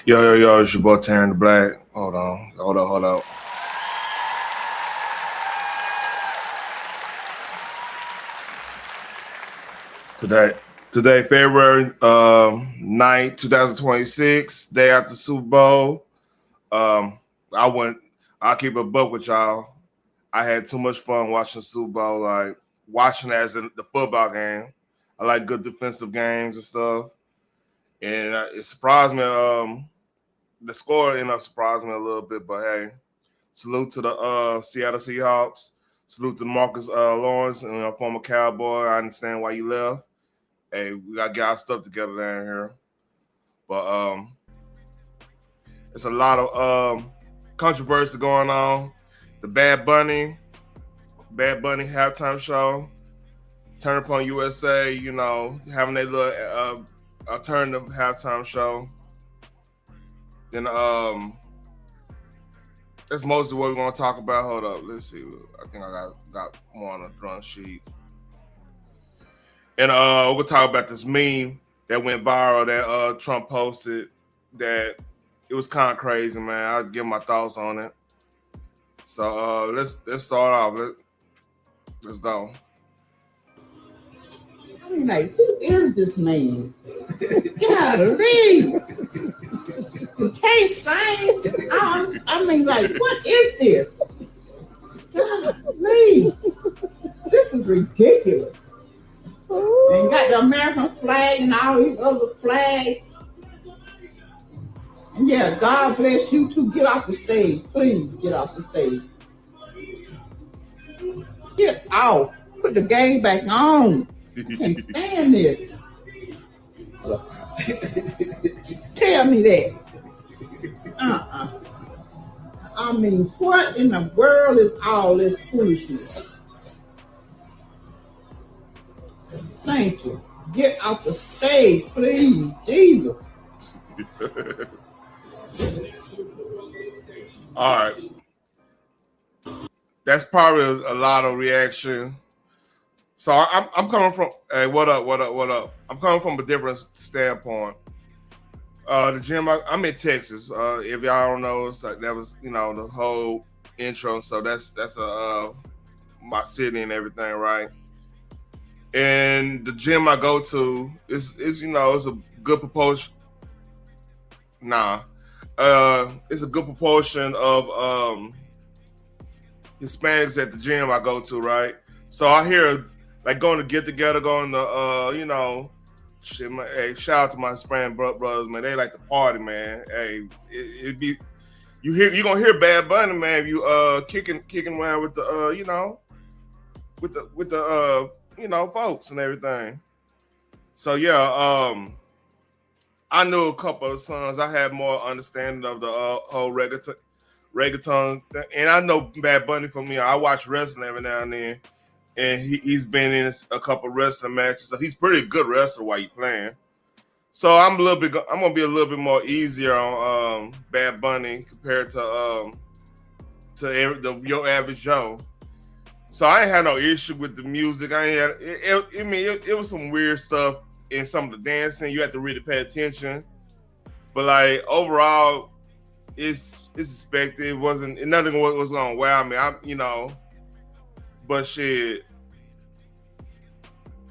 Yo, it's your boy Taryn the Black. Hold up. Today, February 9th, 2026, day after Super Bowl. Um, I went. I'll keep a buck with y'all. I had too much fun watching Super Bowl, like watching it as in the football game. I like good defensive games and stuff, and it surprised me. The score ended up surprising me a little bit, but hey, salute to the Seattle Seahawks. Salute to Marcus Lawrence and former Cowboy. I understand why you left. Hey, we got to get our stuff together down here. But it's a lot of controversy going on. The Bad Bunny halftime show, Turn Up on USA, having their little alternative halftime show. Then that's mostly what we're gonna talk about. Hold up, let's see. I think I got more on the drum sheet. And we're gonna talk about this meme that went viral that Trump posted. That it was kind of crazy, man. I'll give my thoughts on it. So let's start off. Let's go. I mean, like, who is this man? Golly. He can't sing. I mean, like, what is this? Golly. This is ridiculous. And got the American flag and all these other flags. And yeah, God bless you too. Get off the stage. Please get off the stage. Get off. Put the game back on. I can't stand this. Tell me that. I mean, what in the world is all this foolishness? Thank you. Get off the stage, please. Jesus. All right. That's probably a lot of reaction. So I'm coming from. Hey, what up? I'm coming from a different standpoint. The gym. I'm in Texas. If y'all don't know, it's like that was the whole intro. So that's my city and everything, right? And the gym I go to is it's a good proportion. It's a good proportion of Hispanics at the gym I go to, right? So I hear like going to get together, going to hey, shout out to my Hispanic brothers, man. They like to party, man. Hey, you're gonna hear Bad Bunny, man, if you kicking around with the with the folks and everything. So yeah, I knew a couple of songs. I had more understanding of the whole reggaeton thing. And I know Bad Bunny for me. I watch wrestling every now and then, and he's been in a couple of wrestling matches. So he's pretty good wrestler while he's playing. So I'm gonna be a little bit more easier on Bad Bunny compared to your average Joe. So I ain't had no issue with the music. It was some weird stuff in some of the dancing. You have to really pay attention. But like overall, it's expected. Nothing was gonna wow me. But shit.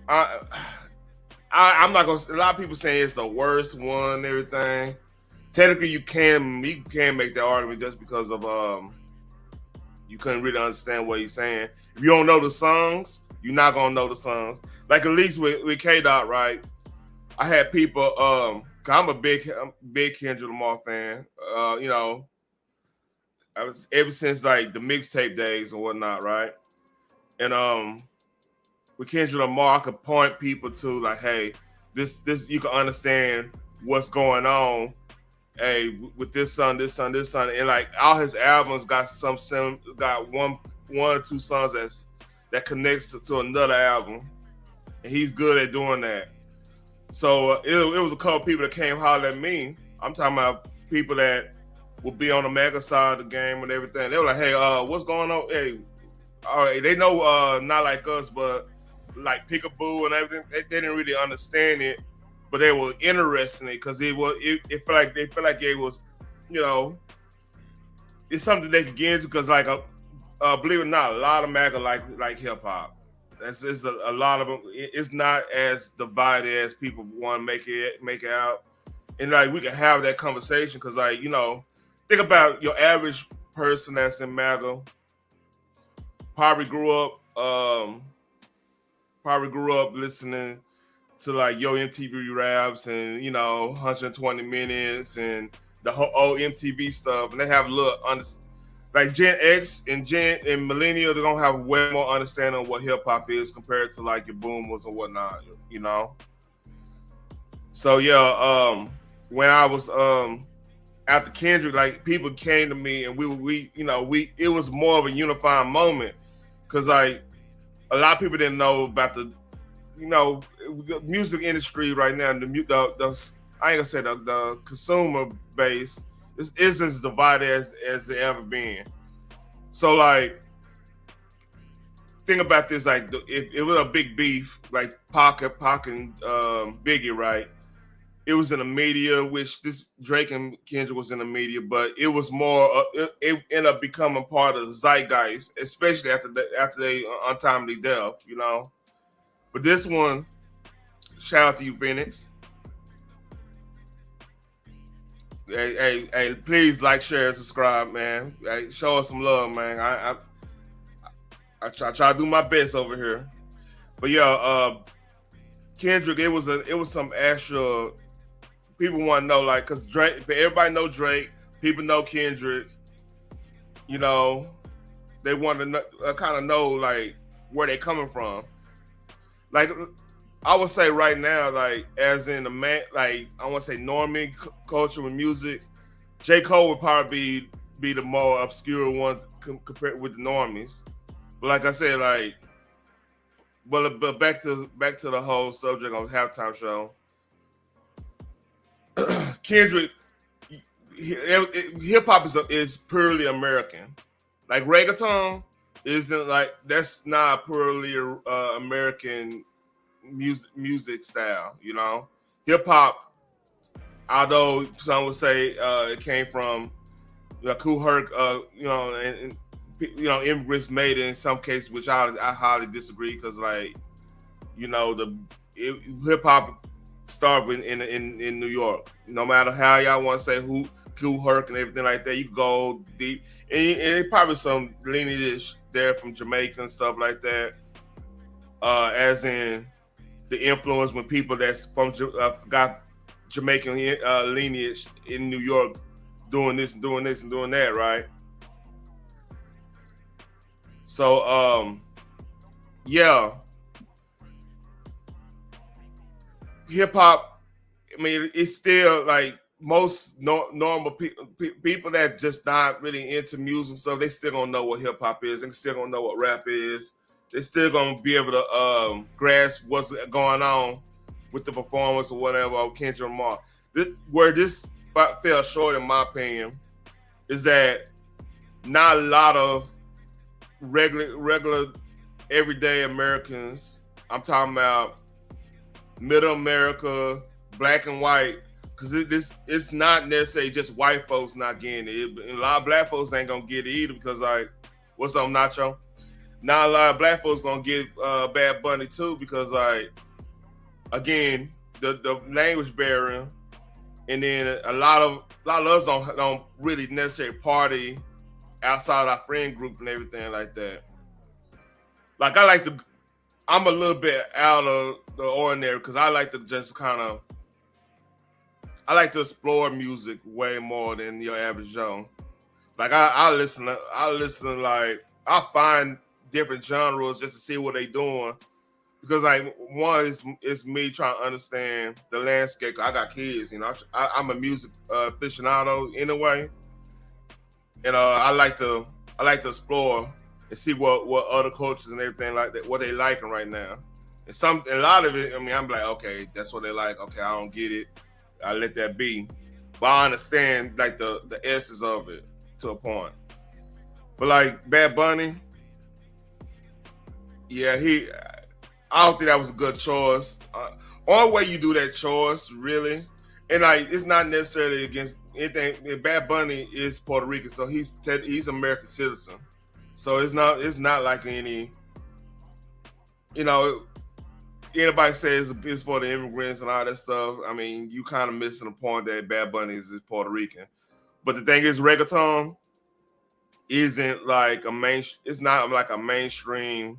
I'm not gonna. A lot of people saying it's the worst one and everything. Technically, you can make that argument just because of you couldn't really understand what he's saying. If you don't know the songs, you're not gonna know the songs. Like at least with K Dot, right? I had people. I'm a big Kendrick Lamar fan. I was ever since like the mixtape days and whatnot, right? And with Kendrick Lamar, I could point people to like, hey, this you can understand what's going on. Hey, with this song, and like all his albums got got one or two songs that connects to another album, and he's good at doing that. So it was a couple people that came holler at me. I'm talking about people that will be on the mega side of the game and everything. They were like, hey, what's going on? Hey, all right, they know not like us, but like Peekaboo and everything. They didn't really understand it but they were interested in it because it felt like they felt like it was, you know, it's something they could get into because like believe it or not, a lot of MAGA like hip hop. That's it's a lot of them. It's not as divided as people want to make it out, and like we can have that conversation because like think about your average person that's in MAGA probably grew up listening to like Yo MTV Raps and 120 Minutes and the whole old MTV stuff, and they have a little like Gen X and Millennial, they're gonna have way more understanding of what hip hop is compared to like your boomers or whatnot. So yeah, when I was after Kendrick, like people came to me and we it was more of a unifying moment because like a lot of people didn't know about the music industry right now. The I ain't gonna say the consumer base isn't as divided as it ever been. So like, think about this: like, if it was a big beef, like Pac and Biggie, right? It was in the media, which this Drake and Kendrick was in the media, but it was more. It ended up becoming part of the zeitgeist, especially after they untimely death. But this one, shout out to you, Phoenix. Hey, please like, share, and subscribe, man. Hey, show us some love, man. I try to do my best over here. But yeah, Kendrick, it was some extra. People want to know, like, cause Drake, everybody know Drake. People know Kendrick. They want to kind of know like where they coming from. Like, I would say right now, like as in the man, like I want to say normie culture with music, J. Cole would probably be the more obscure one compared with the normies. But like I said, like, but back to the whole subject of halftime show. Kendrick, hip hop is purely American. Like reggaeton isn't like that's not purely American music style. Hip hop, although some would say it came from Kool Herc, and immigrants made it in some cases, which I highly disagree because like hip hop started in New York. No matter how y'all want to say who Kool Herc and everything like that, you go deep, and probably some lineage there from Jamaica and stuff like that. As in the influence when people that's from got Jamaican lineage in New York doing this and doing this and doing that, right? So yeah, hip hop. I mean, it's still like most normal people that just not really into music stuff. They still gonna know what hip hop is. They still gonna know what rap is. They still gonna be able to grasp what's going on with the performance or whatever of Kendrick Lamar. Where this fell short, in my opinion, is that not a lot of regular everyday Americans. I'm talking about middle America, black and white, because it's not necessarily just white folks not getting it. A lot of black folks ain't gonna get it either because like, what's up, Nacho? Not a lot of black folks gonna get Bad Bunny too because like, again, the language barrier, and then a lot of us don't really necessarily party outside our friend group and everything like that. Like I'm a little bit out of the ordinary because I like to just I like to explore music way more than your average Joe. Like I listen like I find different genres just to see what they doing because like one is me trying to understand the landscape. I got kids, I'm a music aficionado in a way, and I like to explore and see what other cultures and everything like that, what they liking right now. And a lot of it, I mean, I'm like, okay, that's what they like. Okay, I don't get it. I let that be. But I understand like the essence of it to a point. But like Bad Bunny, yeah, I don't think that was a good choice. only way you do that choice, really, and like it's not necessarily against anything. Bad Bunny is Puerto Rican, so he's American citizen. So it's not like any, you know, anybody says it's for the immigrants and all that stuff. I mean, you kind of missing the point that Bad Bunny is Puerto Rican. But the thing is, reggaeton isn't like it's not like a mainstream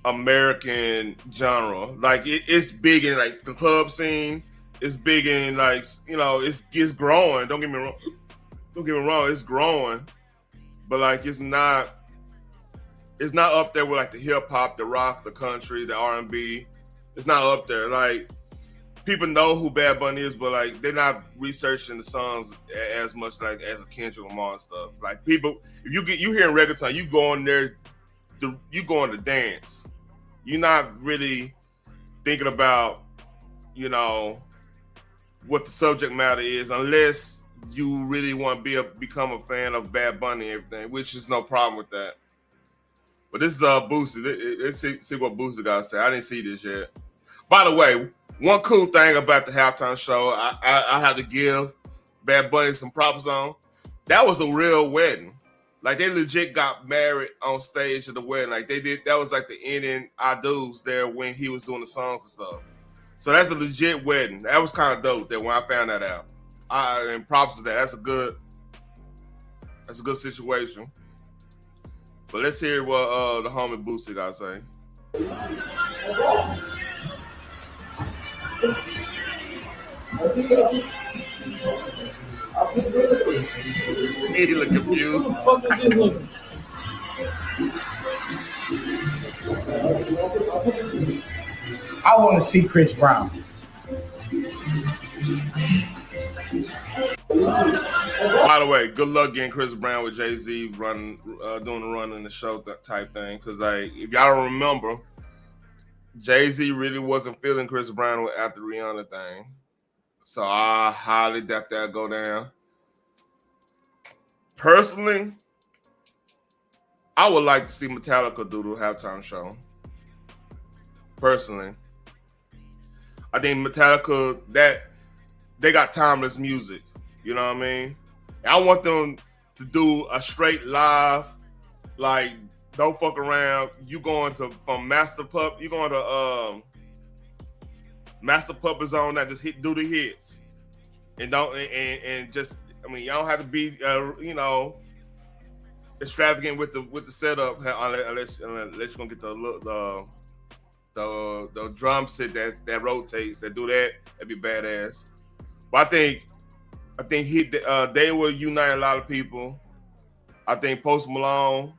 American genre. Like it's big in like the club scene. It's big in like, you know, it's growing. Don't get me wrong, it's growing. But like it's not up there with like the hip hop, the rock, the country, the R&B. It's not up there. Like people know who Bad Bunny is, but like they're not researching the songs as much like as a Kendrick Lamar and stuff. Like people, if you hearing reggaeton, you go in there, you going to dance. You're not really thinking about, you know, what the subject matter is, unless you really want to become a fan of Bad Bunny and everything, which is no problem with that. But this is Boosie. Let's see what Boosie got to say. I didn't see this yet. By the way, one cool thing about the halftime show, I have to give Bad Bunny some props on. That was a real wedding. Like they legit got married on stage at the wedding. Like they did. That was like the ending I do's there when he was doing the songs and stuff. So that's a legit wedding. That was kind of dope. That when I found that out, and props to that. That's a good situation. But let's hear what the homie Boosie got to say. He look confused. I want to see Chris Brown. By the way, good luck getting Chris Brown with Jay-Z doing the run in the show type thing. Because like, if y'all don't remember, Jay-Z really wasn't feeling Chris Brown after the Rihanna thing. So I highly doubt that'll go down. Personally, I would like to see Metallica do the halftime show. Personally, I think Metallica, that they got timeless music. You know what I mean? And I want them to do a straight live, like don't fuck around. You going to from Master Pup? You going to Master Puppet Zone that just do the hits, and just, I mean, y'all don't have to be you know, extravagant with the setup unless you're gonna get the drum set that rotates, that do that. That'd be badass. But I think they will unite a lot of people. I think Post Malone,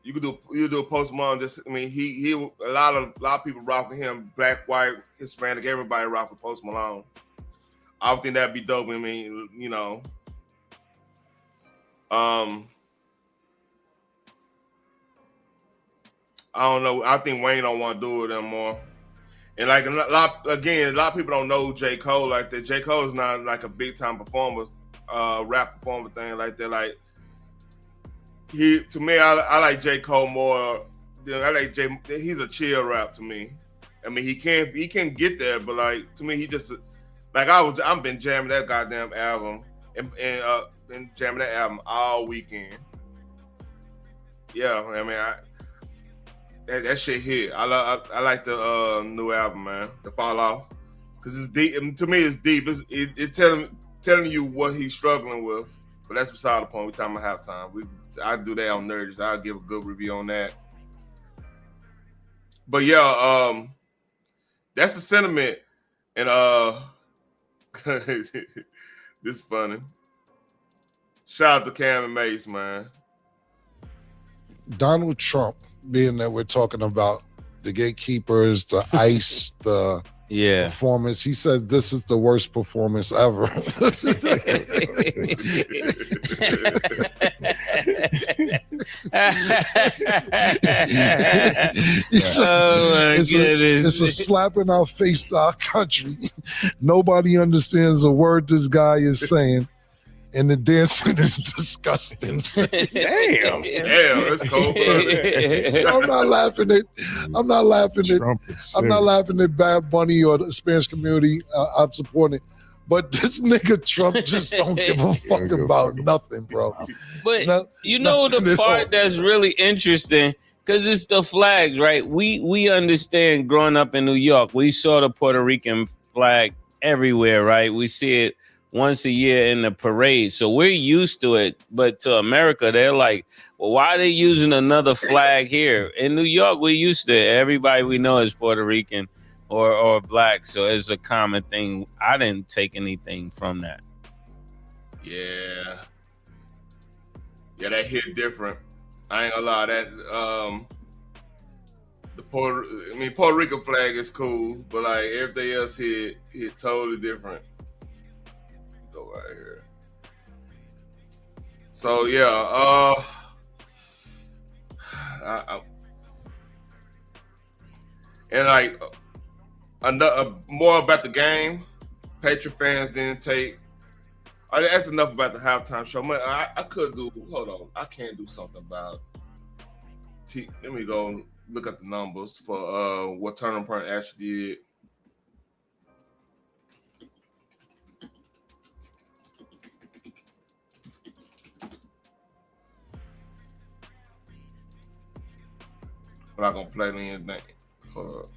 you do a Post Malone. Just, I mean, he a lot of people rock with him. Black, white, Hispanic, everybody rock with Post Malone. I would think that'd be dope. I mean, you know, I don't know. I think Wayne don't want to do it anymore. And like a lot of people don't know J. Cole like that. J. Cole is not like a big time performer, rap performer thing like that. Like to me, I like J. Cole more. You know, I like he's a chill rap to me. I mean, he can get there, but like to me, he just like I've been jamming that goddamn album and been jamming that album all weekend. Yeah, I mean, that shit hit. I like the new album, man, The Fall Off, because it's deep. To me, it's deep. It's telling you what he's struggling with. But that's beside the point. We talking about halftime. I do that on Nerds. I'll give a good review on that. But yeah, that's the sentiment. And this is funny. Shout out to Cam and Mace, man. Donald Trump, being that we're talking about the gatekeepers, the ICE, the performance, he said this is the worst performance ever. It's a slap in our face to our country. Nobody understands a word this guy is saying. and the dancing is disgusting. Damn, that's cold. I'm not laughing at Bad Bunny or the Spanish community. I'm supporting it. But this nigga Trump just don't give a fuck about nothing, bro. But the part that's really interesting, because it's the flags, right? We understand growing up in New York, we saw the Puerto Rican flag everywhere, right? We see it once a year in the parade. So we're used to it. But to America, they're like, well, why are they using another flag here? In New York, we're used to it. Everybody we know is Puerto Rican or black. So it's a common thing. I didn't take anything from that. Yeah, that hit different. I ain't gonna lie. That Puerto Rican flag is cool, but like everything else hit totally different. Go right here. So yeah, and like more about the game. Patriot fans didn't take. That's enough about the halftime show. Man, I could do. Hold on, I can't do something about. Let me go look at the numbers for what Turning Point actually did. I'm not gonna play anything. Hold up.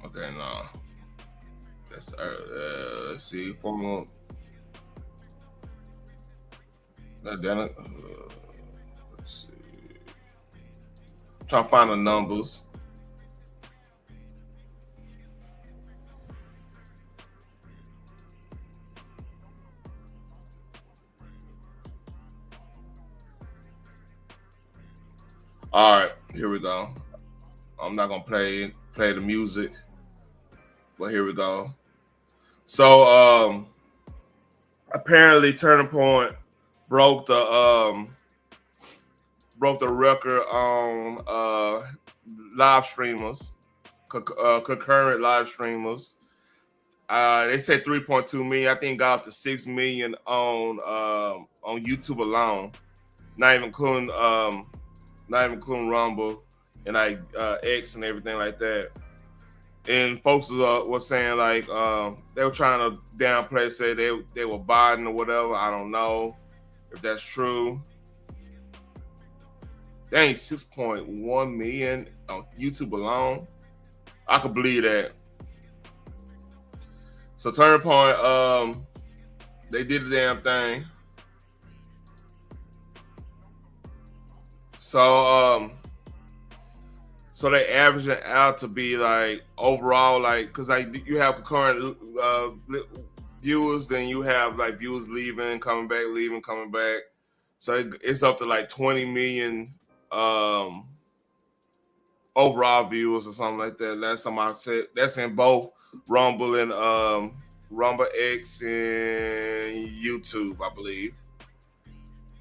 Okay, no. That's let's see. Formal. Let's see. Trying to find the numbers. All right, here we go. I'm not gonna play the music, but here we go. So apparently Turning Point broke the record on live streamers, concurrent live streamers. They said 3.2 million. I think got up to 6 million on YouTube alone, not even including Rumble and like X and everything like that. And folks were saying like they were trying to downplay, say they were Biden or whatever. I don't know if that's true. Dang, 6.1 million on YouTube alone. I could believe that. So Turning Point, they did the damn thing. So they averaging it out to be like overall, like, because like you have concurrent viewers, then you have like viewers leaving, coming back, leaving, coming back. So it's up to like 20 million overall viewers or something like that. Last time I said, that's in both Rumble and Rumble X and YouTube, I believe.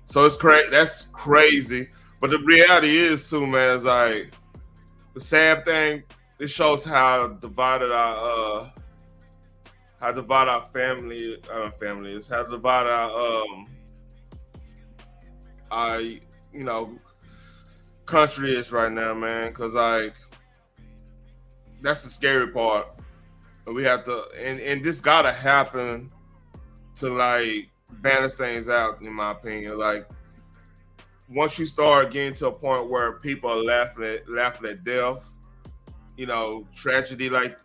So it's crazy. That's crazy. But the reality is too, man, is like the sad thing. This shows how divided our family is. How divided our country is right now, man. Because like that's the scary part. We have to, and this gotta happen to like balance things out, in my opinion. Like once you start getting to a point where people are laughing at death, tragedy like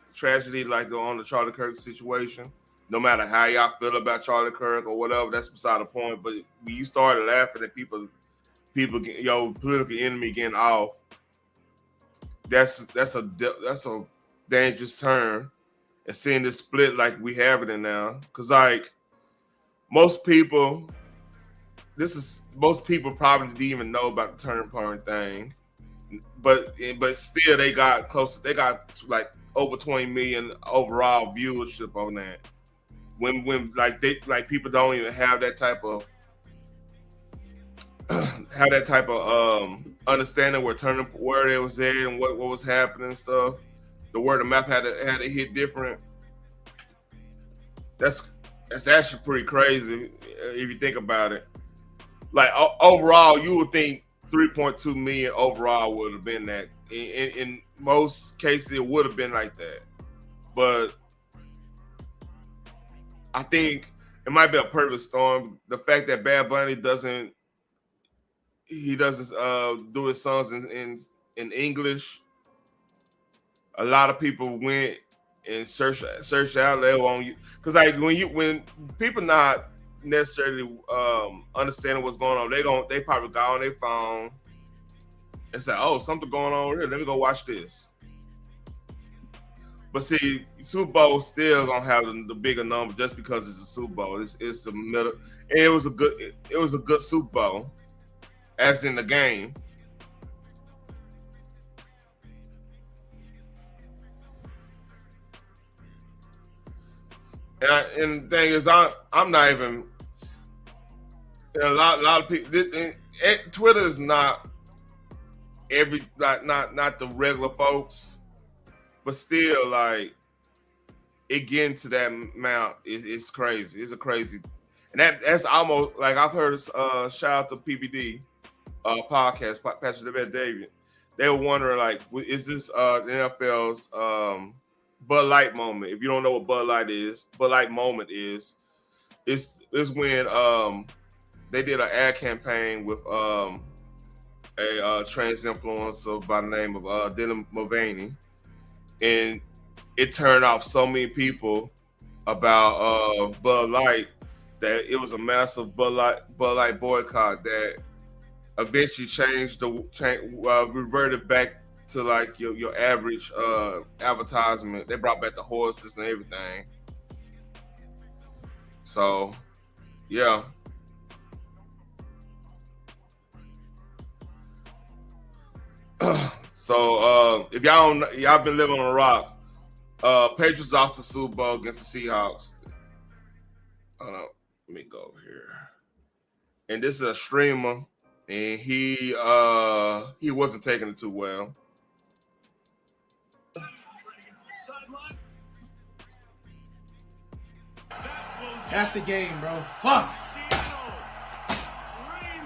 on the Charlie Kirk situation. No matter how y'all feel about Charlie Kirk or whatever, that's beside the point. But when you started laughing at people, your political enemy getting off, that's a dangerous turn. And seeing this split like we have it in now, because like most people probably didn't even know about the Turning Point thing, but still they got like over 20 million overall viewership on that. When like people don't even have that type of understanding where they was at and what was happening and stuff. the word of mouth had to hit different. That's actually pretty crazy if you think about it. Like overall, you would think 3.2 million overall would have been that. In most cases, it would have been like that. But I think it might be a perfect storm. The fact that Bad Bunny doesn't do his songs in English. A lot of people went and searched out there on you, because like when people not necessarily understanding what's going on, they probably got on their phone and say, "Oh, something going on over here. Let me go watch this." But see, Super Bowl still gonna have the bigger number just because it's a Super Bowl. It's a middle. And it was a good Super Bowl, as in the game. And the thing is, I'm not even. A lot of people. Twitter is not not the regular folks, but still, like, it getting to that amount, it's crazy. It's a crazy, and that's almost like I've heard. Shout out to PBD podcast, Patrick David. They were wondering, like, is this the NFL's Bud Light moment? If you don't know what Bud Light moment is when they did an ad campaign with a trans influencer by the name of Dylan Mulvaney, and it turned off so many people about Bud Light that it was a massive Bud Light boycott that eventually reverted back to like your average advertisement. They brought back the horses and everything. So, yeah. So if y'all been living on a rock, Patriots lost the Super Bowl against the Seahawks. Let me go over here. And this is a streamer, and he wasn't taking it too well. That's the game, bro. Fuck.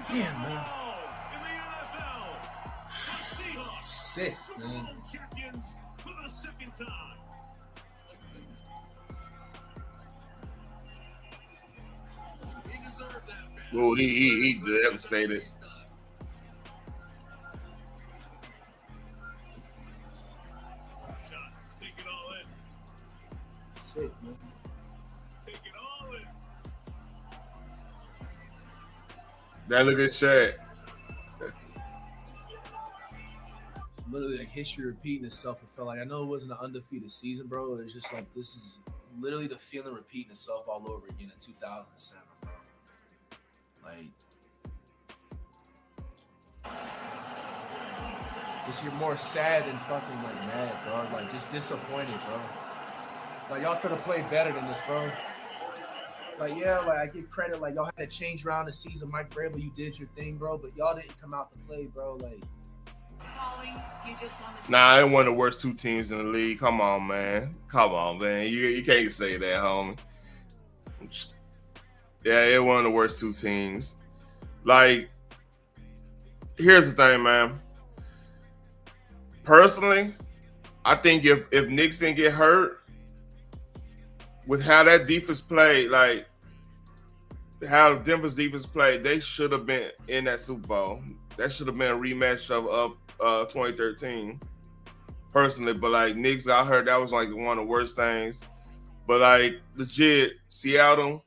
Damn, man. Sick, man. Well, he devastated. Sick, man. That look at Shaq. Literally, like, history repeating itself. I felt like, I know it wasn't an undefeated season, bro. It's just like, this is literally the feeling repeating itself all over again in 2007, bro. Like, just you're more sad than fucking like mad, bro. Like, just disappointed, bro. Like, y'all could have played better than this, bro. Like, yeah, like, I give credit. Like, y'all had to change around the season. Mike Vrabel, you did your thing, bro. But y'all didn't come out to play, bro. Like, nah, they're one of the worst two teams in the league. Come on, man. You can't say that, homie. Yeah, they're one of the worst two teams. Like, here's the thing, man. Personally, I think if Knicks didn't get hurt, with how that defense played, like how Denver's defense played, they should have been in that Super Bowl. That should have been a rematch of 2013. Personally, but like Knicks, I heard that was like one of the worst things. But like legit, Seattle.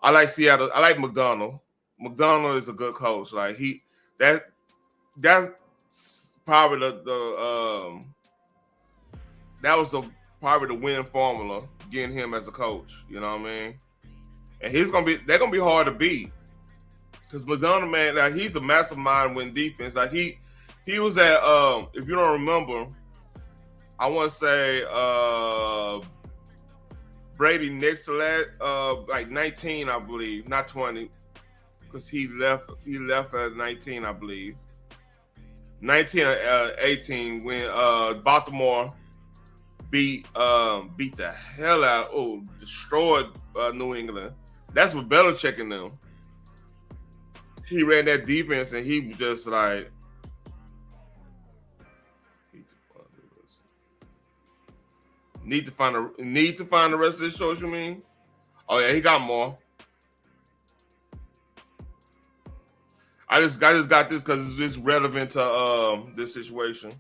I like Seattle. I like McDonald. McDonald is a good coach. Like that's probably probably the win formula, getting him as a coach. You know what I mean? And they're gonna be hard to beat. Because McDonald, man, like, he's a mastermind when defense. Like he was at if you don't remember, I want to say Brady next to that, like 19, I believe, not 20, because he left at 19, I believe. 19-18 when Baltimore beat the hell out, destroyed New England. That's what Belichick and them. He ran that defense and he was just like, need to find the rest of the shows. You mean? Oh yeah, he got more. I just got this because it's relevant to this situation.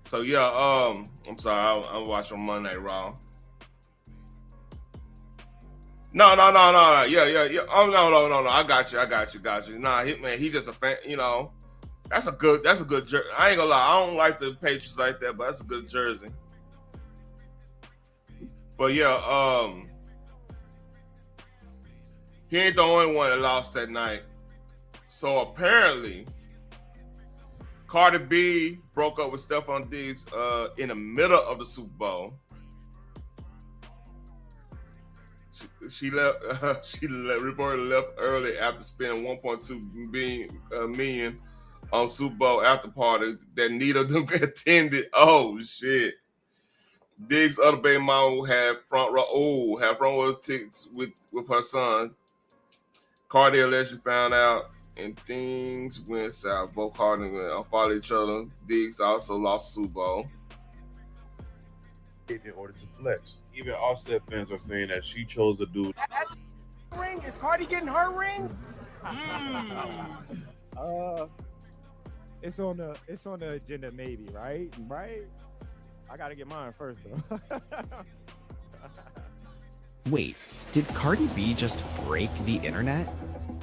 So yeah, I'm sorry, I'm watching Monday Night Raw. No. Yeah. Oh no. I got you. Nah, he just a fan. You know, that's a good jersey. I ain't gonna lie, I don't like the Patriots like that, but that's a good jersey. But yeah, he ain't the only one that lost that night. So apparently, Cardi B broke up with Stephon Diggs in the middle of the Super Bowl. She left. She reportedly left early after spending $1.2 million on Super Bowl after party that neither of them attended. Oh shit! Diggs' other baby mama had front row tickets with her son. Cardi allegedly found out, and things went south. Both Cardi and followed each other. Diggs also lost the Super Bowl in order to flex. Even Offset fans are saying that she chose a dude. Ring? Is Cardi getting her ring? It's on the agenda, maybe, right? I gotta get mine first, though. Wait, did Cardi B just break the internet?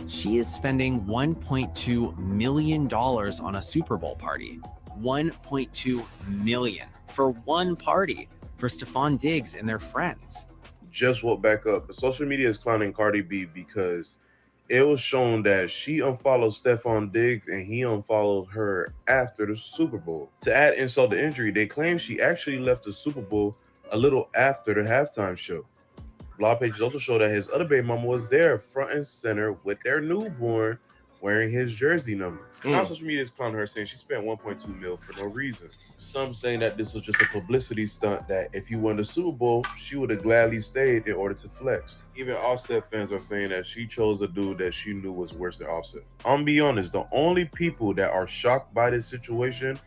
She is spending $1.2 million on a Super Bowl party. $1.2 million for one party for Stephon Diggs and their friends. Just woke back up. But social media is clowning Cardi B because it was shown that she unfollowed Stephon Diggs and he unfollowed her after the Super Bowl. To add insult to injury, they claim she actually left the Super Bowl a little after the halftime show. Blog pages also show that his other baby mama was there front and center with their newborn wearing his jersey number. Now social media is clowning her, saying she spent $1.2 million for no reason. Some saying that this was just a publicity stunt, that if you won the Super Bowl, she would have gladly stayed in order to flex. Even Offset fans are saying that she chose a dude that she knew was worse than Offset. I'm gonna be honest, the only people that are shocked by this situation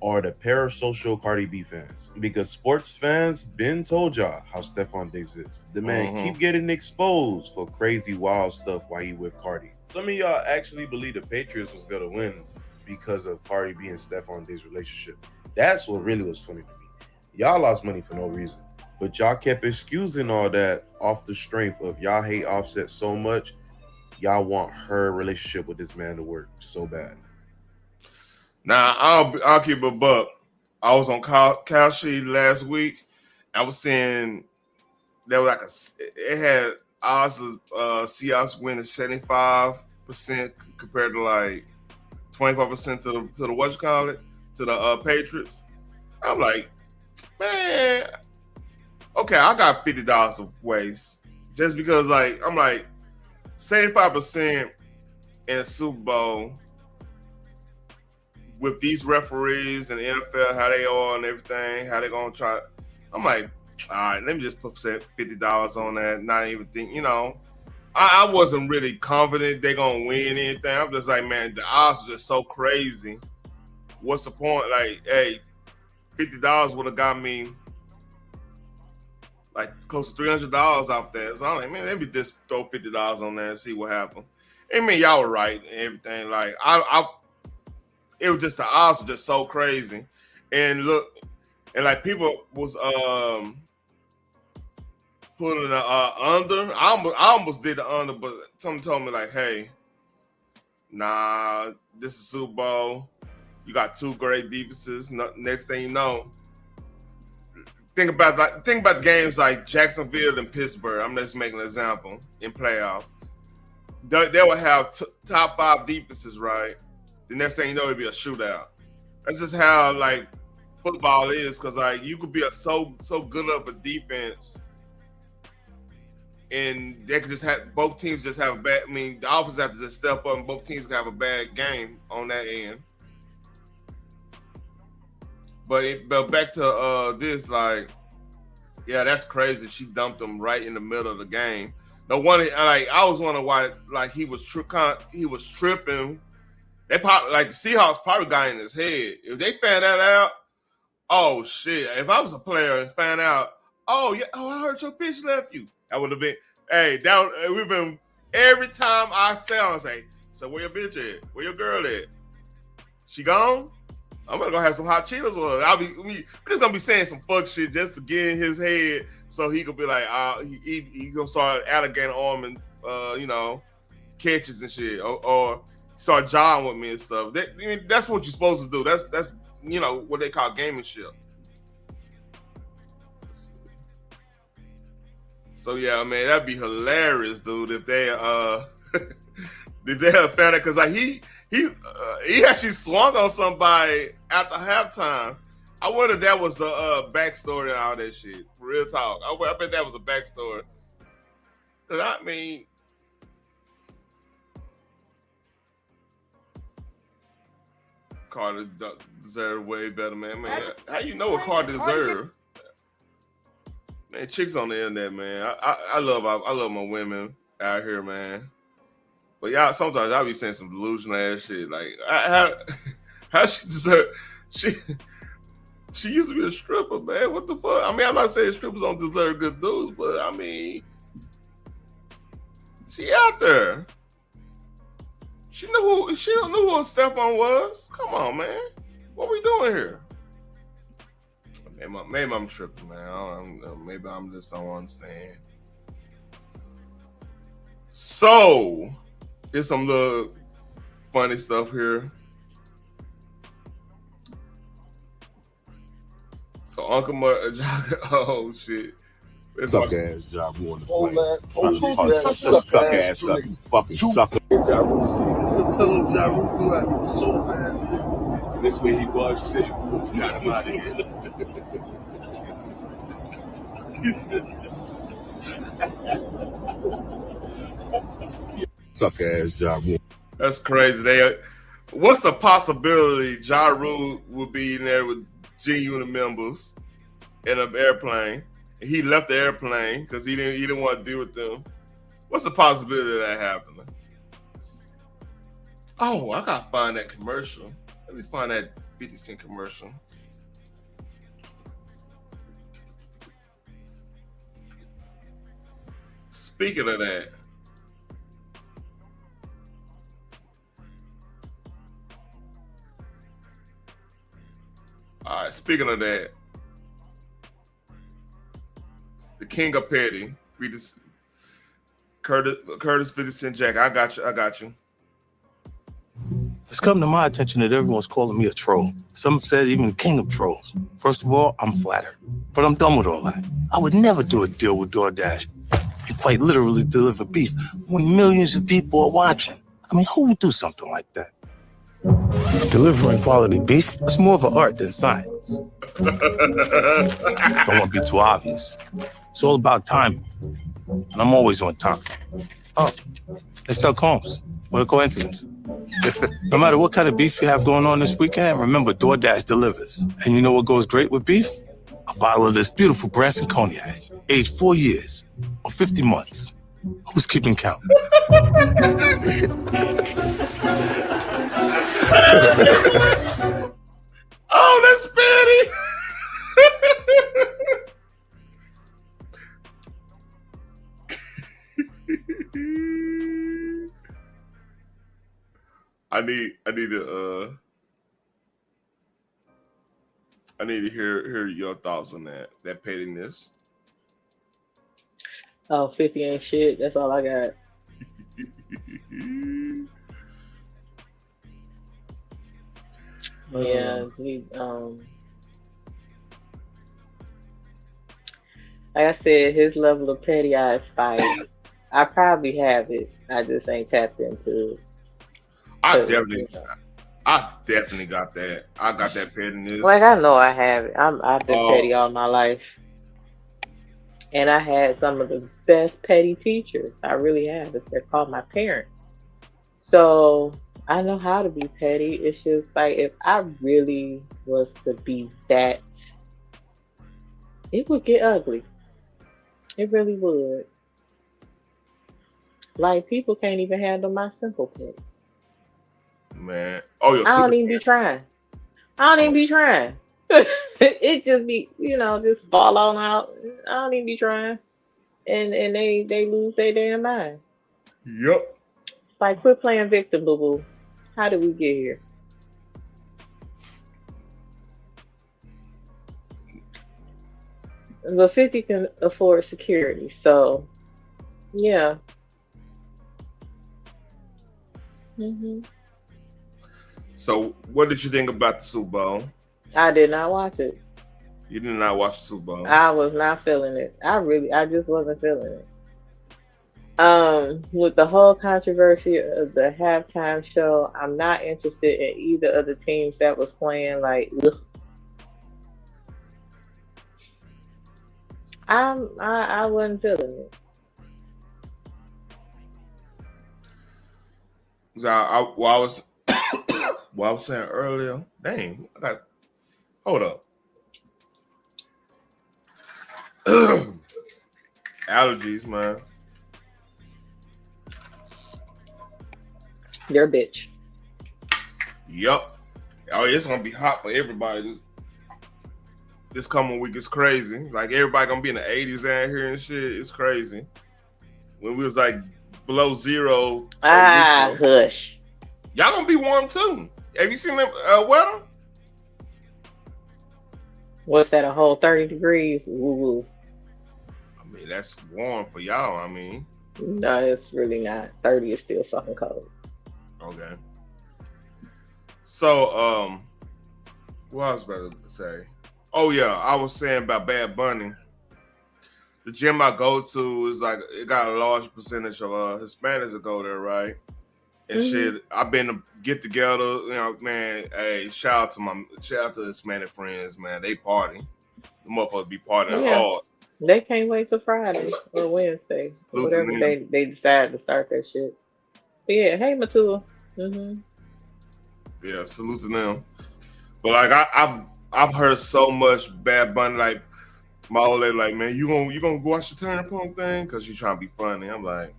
are the parasocial Cardi B fans, because sports fans been told y'all how Stephon Diggs is. The man keep getting exposed for crazy wild stuff while he with Cardi. Some of y'all actually believe the Patriots was gonna win because of Cardi B and Stephon Diggs' relationship. That's what really was funny to me. Y'all lost money for no reason, but y'all kept excusing all that off the strength of y'all hate Offset so much, y'all want her relationship with this man to work so bad. Now, I'll keep a buck. I was on Cal Sheet last week. I was saying there was it had odds of Seahawks winning 75% compared to like 25% to the what you call it, to the Patriots. I'm like, man, okay, I got $50 of waste just because I'm like 75% in a Super Bowl. With these referees and the NFL, how they are and everything, how they gonna try. I'm like, all right, let me just put $50 on that. Not even think, I wasn't really confident they're gonna win anything. I'm just like, man, the odds are just so crazy. What's the point? Like, hey, $50 would have got me like close to $300 off that. So I'm like, man, let me just throw $50 on there and see what happens. I mean, y'all were right and everything. Like, it was just, the odds were just so crazy. And look, and like people was putting the under. I almost did the under, but someone told me like, hey, nah, this is Super Bowl. You got two great defenses. Next thing you know, think about the games like Jacksonville and Pittsburgh. I'm just making an example in playoff. They will have top 5 defenses, right? The next thing you know, it'll be a shootout. That's just how like football is, because like you could be so good of a defense and they could just have both teams just have a bad. I mean, the offense have to just step up, and both teams can have a bad game on that end. But back to this, like, yeah, that's crazy. She dumped him right in the middle of the game. The one, like, I was wondering why, like, he was tripping. They probably, like, the Seahawks probably got in his head. If they found that out, oh shit! If I was a player and found out, oh yeah, oh I heard your bitch left you, that would have been, hey, that we've been every time I say, so where your bitch at? Where your girl at? She gone? I'm gonna go have some hot Cheetos with her. We're just gonna be saying some fuck shit just to get in his head, so he could be like, he gonna start alligator arming, catches and shit, or start jawing with me and stuff. That's what you're supposed to do. That's what they call gamemanship. So yeah, man, that'd be hilarious, dude, if they if they had found it, because like he actually swung on somebody after halftime. I wonder if that was the backstory and all that shit. Real talk. I bet that was a backstory. Cause I mean, Carter deserve way better, man. How you know what Carter deserve? Man, chicks on the internet, man. I love my women out here, man. But y'all, sometimes I'll be saying some delusional ass shit. Like, how she deserve? She used to be a stripper, man. What the fuck? I mean, I'm not saying strippers don't deserve good dudes, but I mean, she out there. She knew who Stephon was. Come on, man. What we doing here? Maybe I'm tripping, man. Maybe I'm just don't understand. So, there's some little funny stuff here. So Uncle oh shit. Suck ass job on the plane. Suck ass up, you fucking sucker. Ja Rule blew out so fast. And this way he was sitting before we got him out of here. Suck ass Ja Rule. That's crazy. What's the possibility Ja Rule would be in there with G-Unit members in an airplane? He left the airplane because he didn't want to deal with them. What's the possibility of that happening? Oh, I gotta find that commercial. Let me find that 50 Cent commercial. Speaking of that, all right. Speaking of that, the king of petty, Curtis 50 Cent Jack. I got you. It's come to my attention that everyone's calling me a troll. Some said even the king of trolls. First of all, I'm flattered, but I'm done with all that. I would never do a deal with DoorDash and quite literally deliver beef when millions of people are watching. I mean, who would do something like that? Delivering quality beef is more of an art than science. Don't want to be too obvious. It's all about timing, and I'm always on time. Oh, they sell combs. What a coincidence. No matter what kind of beef you have going on this weekend, remember DoorDash delivers. And you know what goes great with beef? A bottle of this beautiful Branson cognac, aged 4 years or 50 months. Who's keeping count? Oh, that's petty. I need to hear your thoughts on that pettiness. Oh, 50 ain't shit. That's all I got. Yeah, like I said, his level of petty I aspire. I probably have it. I just ain't tapped into it. I definitely got that. I got that pettiness. Like I know I have it. I've been petty all my life. And I had some of the best petty teachers. I really had. They're called my parents. So I know how to be petty. It's just like if I really was to be that, it would get ugly. It really would. Like people can't even handle my simple petty. Man. Oh, your I don't super even be trying. I don't even be trying. It just be, just fall on out. I don't even be trying. And they lose their damn mind. Yep. Like quit playing victim, boo boo. How did we get here? But 50 can afford security, so yeah. So, what did you think about the Super Bowl? I did not watch it. You did not watch the Super Bowl. I was not feeling it. I just wasn't feeling it. With the whole controversy of the halftime show, I'm not interested in either of the teams that was playing. Like, ugh. I wasn't feeling it. So I was what I was saying earlier. Dang, hold up. Allergies, man. You're a bitch. Yup. Oh, it's gonna be hot for everybody. This coming week is crazy. Like everybody gonna be in the 80s out here and shit. It's crazy. When we was like below zero. Hush. Y'all gonna be warm too. Have you seen them weather? What's that? A whole 30 degrees? Woo. I mean, that's warm for y'all. I mean, no, it's really not. 30 is still fucking cold. Okay. So, what I was about to say? Oh yeah, I was saying about Bad Bunny. The gym I go to is like it got a large percentage of Hispanics that go there, right? And shit, I've been to get together, man. Hey, shout out to Hispanic friends, man. They party. The motherfuckers be partying hard. They can't wait till Friday or Wednesday, or whatever they decide to start that shit. But yeah, hey Matua. Yeah, salute to them. But like I've heard so much Bad Bunny. Like my old lady, like, man, you gonna watch the Turn Punk thing because she's trying to be funny. I'm like,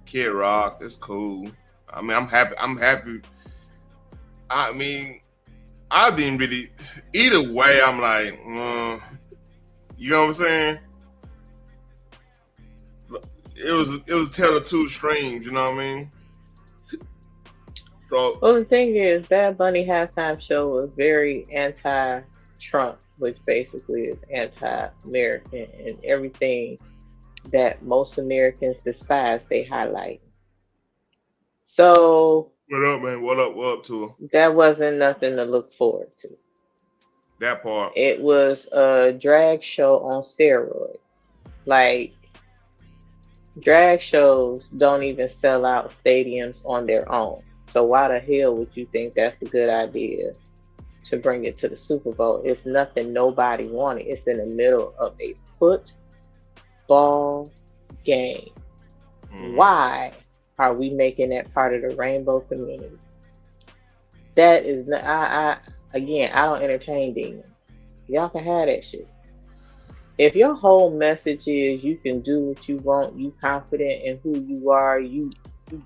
Kid Rock, that's cool. I mean, I'm happy. I mean, I didn't really. Either way, I'm like, you know what I'm saying? It was a tale of two streams. You know what I mean? So, well, the thing is, Bad Bunny halftime show was very anti-Trump, which basically is anti-American, and everything that most Americans despise, they highlight. So, what up, man? What up to her? That wasn't nothing to look forward to. That part. It was a drag show on steroids. Like, drag shows don't even sell out stadiums on their own. So why the hell would you think that's a good idea to bring it to the Super Bowl? It's nothing nobody wanted. It's in the middle of a football game. Why are we making that part of the rainbow community? That is not, I don't entertain demons. Y'all can have that shit. If your whole message is you can do what you want, you confident in who you are, you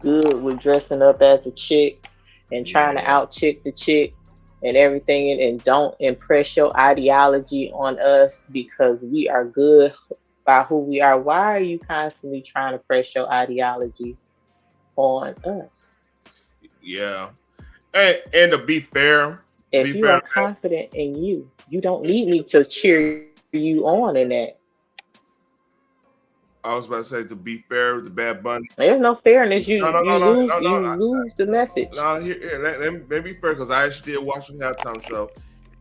good with dressing up as a chick and trying to out chick the chick and everything, and don't impress your ideology on us because we are good by who we are. Why are you constantly trying to press your ideology on us? Yeah. And to be fair, if you are confident in you, you don't need me to cheer you on in that. I was about to say, to be fair with the Bad Bunny. There's no fairness. You lose the message. No, let me be fair, because I actually did watch the halftime show.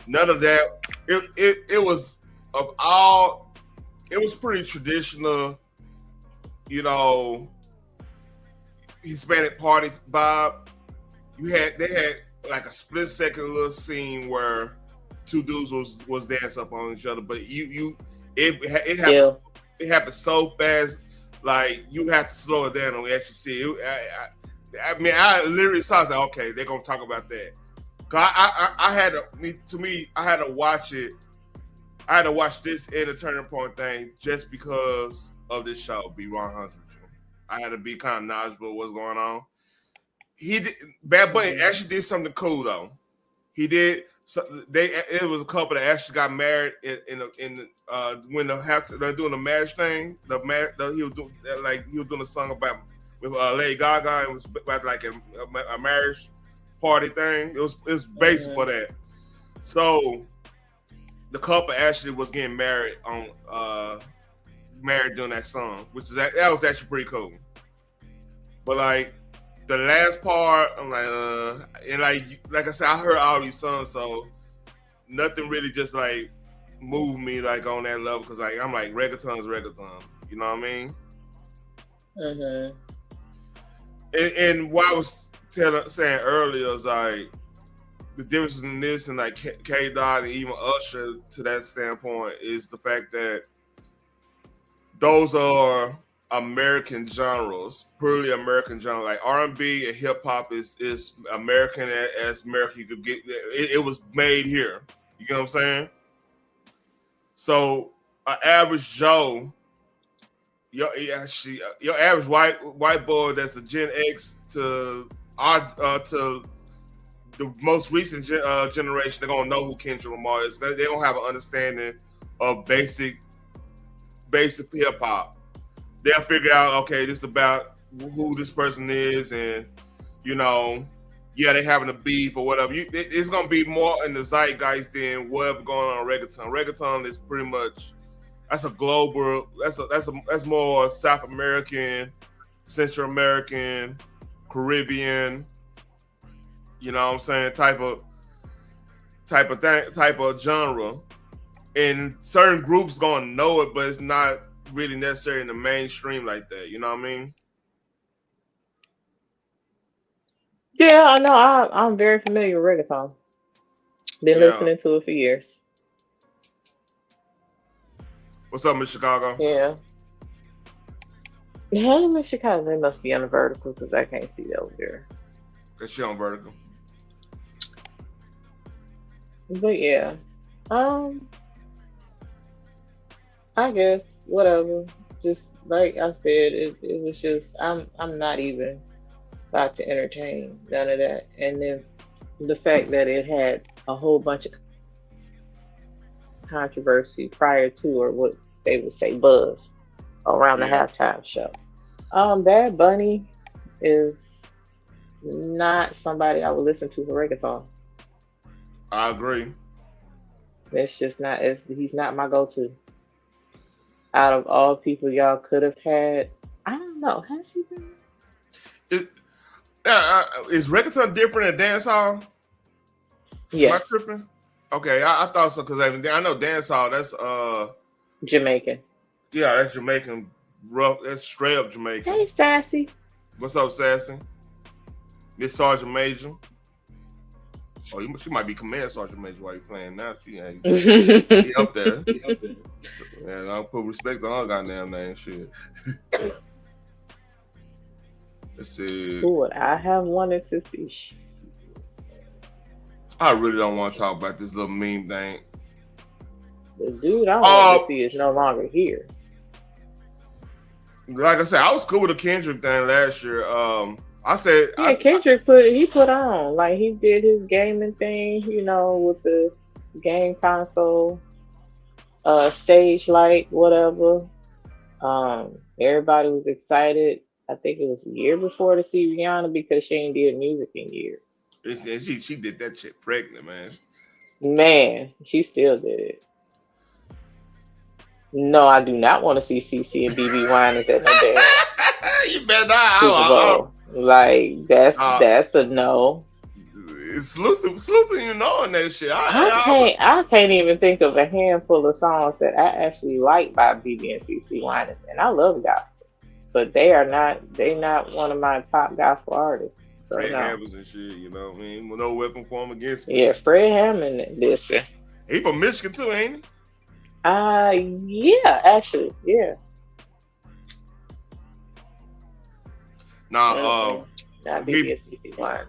None of that. It was of all. It was pretty traditional, Hispanic party vibe. They had like a split second little scene where two dudes was dancing up on each other, but It happened. It happened so fast. Like you have to slow it down and we actually see it. I mean, I literally saw. I was like, okay, they're gonna talk about that. Cause I had to watch it. I had to watch this in a turning point thing just because of this show. Be 100. I had to be kind of knowledgeable of what's going on. Bad Bunny actually did something cool though. He did. So it was a couple that actually got married in when they're doing the marriage thing. He was doing a song about with Lady Gaga. It was about like a marriage party thing. It was based for that. So the couple actually was getting married during that song, which is that was actually pretty cool. But like the last part, I'm like, and like I said, I heard all these songs, so nothing really just like moved me like on that level because like I'm like reggaeton's reggaeton, you know what I mean? Mm-hmm. And what I was saying earlier is like the difference in this and like K-Dot and even Usher to that standpoint is the fact that those are American genres, purely American genre. Like R&B and hip hop is American as American you could get. It was made here. You get what I'm saying? So an average Joe, your average white boy that's a Gen X to the most recent generation, they're gonna know who Kendrick Lamar is. They don't have an understanding of basic hip hop. They'll figure out, okay, this is about who this person is, and you know, yeah, they having a beef or whatever. It's gonna be more in the zeitgeist than whatever going on reggaeton. Reggaeton is pretty much that's a global. That's more South American, Central American, Caribbean. You know what I'm saying? Type of genre. And certain groups gonna know it, but it's not really necessary in the mainstream like that. You know what I mean? Yeah, I know. I'm very familiar with reggaeton. Been listening to it for years. What's up, Miss Chicago? Yeah. Hey, Miss Chicago, they must be on the vertical because I can't see that over there. Cause she on vertical. But yeah, I guess whatever. Just like I said, it was just I'm not even about to entertain none of that. And then the fact that it had a whole bunch of controversy prior to, or what they would say, buzz around the halftime show. Bad Bunny is not somebody I would listen to for reggaeton. I agree. It's just not. He's not my go-to. Out of all people y'all could have had, I don't know. Has he been? Is reggaeton different than dancehall? Yes. Am I tripping? Okay, I thought so because I know dancehall. That's Jamaican. Yeah, that's Jamaican. Rough. That's straight up Jamaican. Hey, Sassy. What's up, Sassy? Miss Sergeant Major. Oh, she might be Command Sergeant Major while you're playing now. She ain't he up there. So, man, I'll put respect on her goddamn name. Shit. Let's see. Who would I have wanted to see? I really don't want to talk about this little meme thing. The dude I want to see is no longer here. Like I said, I was cool with the Kendrick thing last year. I said, Kendrick put on, like he did his gaming thing, you know, with the game console, stage light, whatever. Everybody was excited. I think it was a year before to see Rihanna because she ain't did music in years. And she did that shit pregnant, man. Man, she still did it. No, I do not want to see CC and BB Winans at no damn. You better not. Like that's a no. It's sleuthing, you know, and that shit. I can't even think of a handful of songs that I actually like by BB and CC Winans, and I love gospel, but they're not one of my top gospel artists. So Fred no. Hammond and shit, you know what I mean? No weapon form against me. Yeah, Fred Hammond. Listen, he from Michigan too, ain't he? Yeah, actually, yeah. Now, not me, BBSCC one.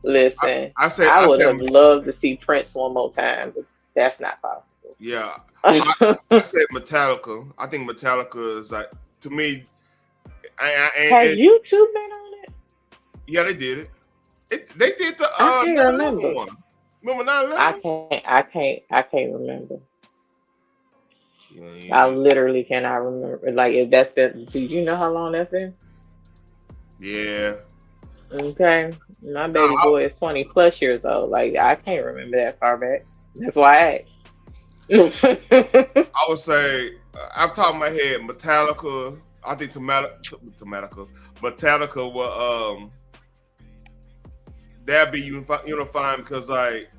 Listen, I I would said, have loved to see Prince one more time, but that's not possible. yeah. I said Metallica. I think Metallica is like, to me. Has YouTube been on it? Yeah, they did it. They did the I can't remember one. Remember 9/11? I can't remember. Yeah. I literally cannot remember. Like, if that's been, do you know how long that's been? Yeah. Okay. My baby boy is 20 plus years old. Like, I can't remember that far back. That's why I asked. I would say, I'm talking my head, Metallica. I think Metallica will that'd be unifying because like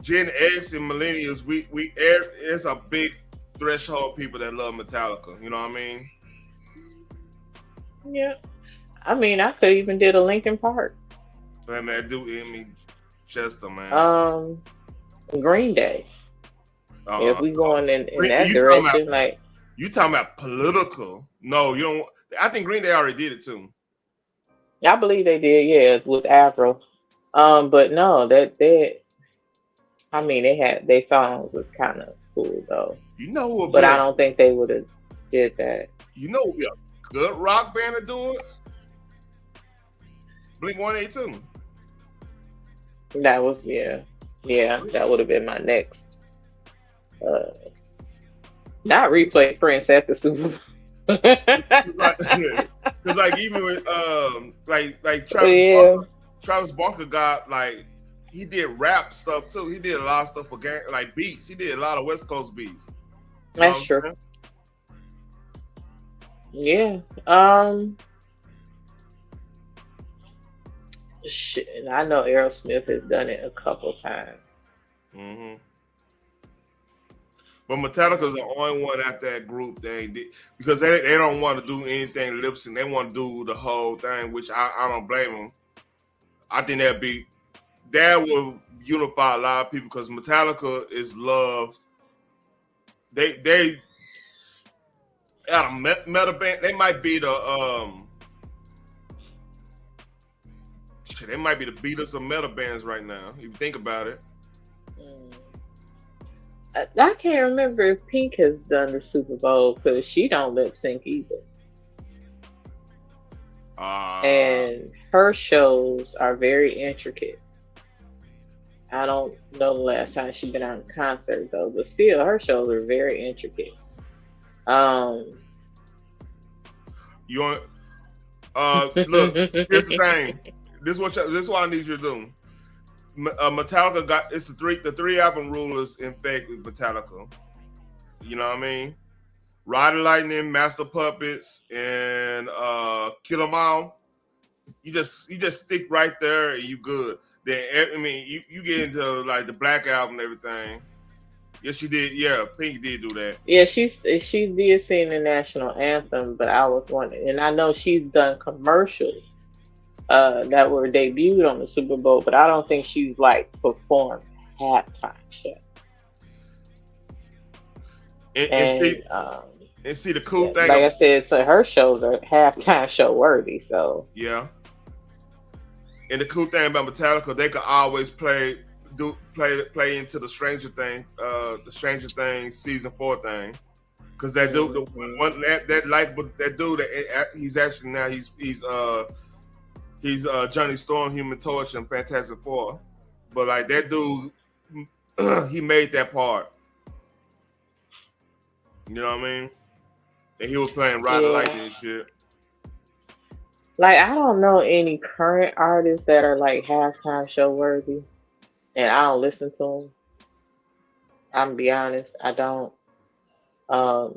Gen X and millennials, it's a big threshold of people that love Metallica. You know what I mean? Yeah. I mean, I could even did a Linkin Park. Man, Chester, man. Green Day. If we going in that direction, like you talking about political? No, you don't. I think Green Day already did it too. I believe they did, yeah, with Afro. But no, I mean, their songs was kind of cool though. You know who? But I don't think they would have did that. You know, a good rock band to do it. Blink-182. That was that would have been my next. Not replay Prince at the Super Bowl. Because like even with like Travis Barker got like he did rap stuff too. He did a lot of stuff for like beats. He did a lot of West Coast beats. That's true. Yeah. Shit, I know Aerosmith has done it a couple times. Mm-hmm. But Metallica's the only one at that group they did because they don't want to do anything lip sync. They want to do the whole thing, which I don't blame them. I think that will unify a lot of people because Metallica is loved. They at a metal band. They might be the they might be the Beatles of metal bands right now. If you think about it. I can't remember if Pink has done the Super Bowl because she don't lip sync either. And her shows are very intricate. I don't know the last time she's been on a concert though, but still her shows are very intricate. You want look, here's the thing. This is what I need you to do. Metallica got the three album rule is in effect with Metallica. You know what I mean? Ride the Lightning, Master Puppets, and Kill 'Em All. You just stick right there and you good. Then I mean you get into like the Black Album and everything. Yes, she did. Yeah, Pink did do that. Yeah, she did sing the national anthem, but I was wondering, and I know she's done commercials that were debuted on the Super Bowl, but I don't think she's like performed halftime show. And see the cool thing, like I said, so her shows are halftime show worthy. So yeah. And the cool thing about Metallica, they could always play into the Stranger Things season 4 thing, because that dude, the one that dude, he's actually now he's Johnny Storm, Human Torch, and Fantastic Four, but like that dude, he made that part. You know what I mean? And he was playing Ride the Lightning and shit. Like, I don't know any current artists that are like halftime show worthy, and I don't listen to them. I'm gonna be honest, I don't. I'm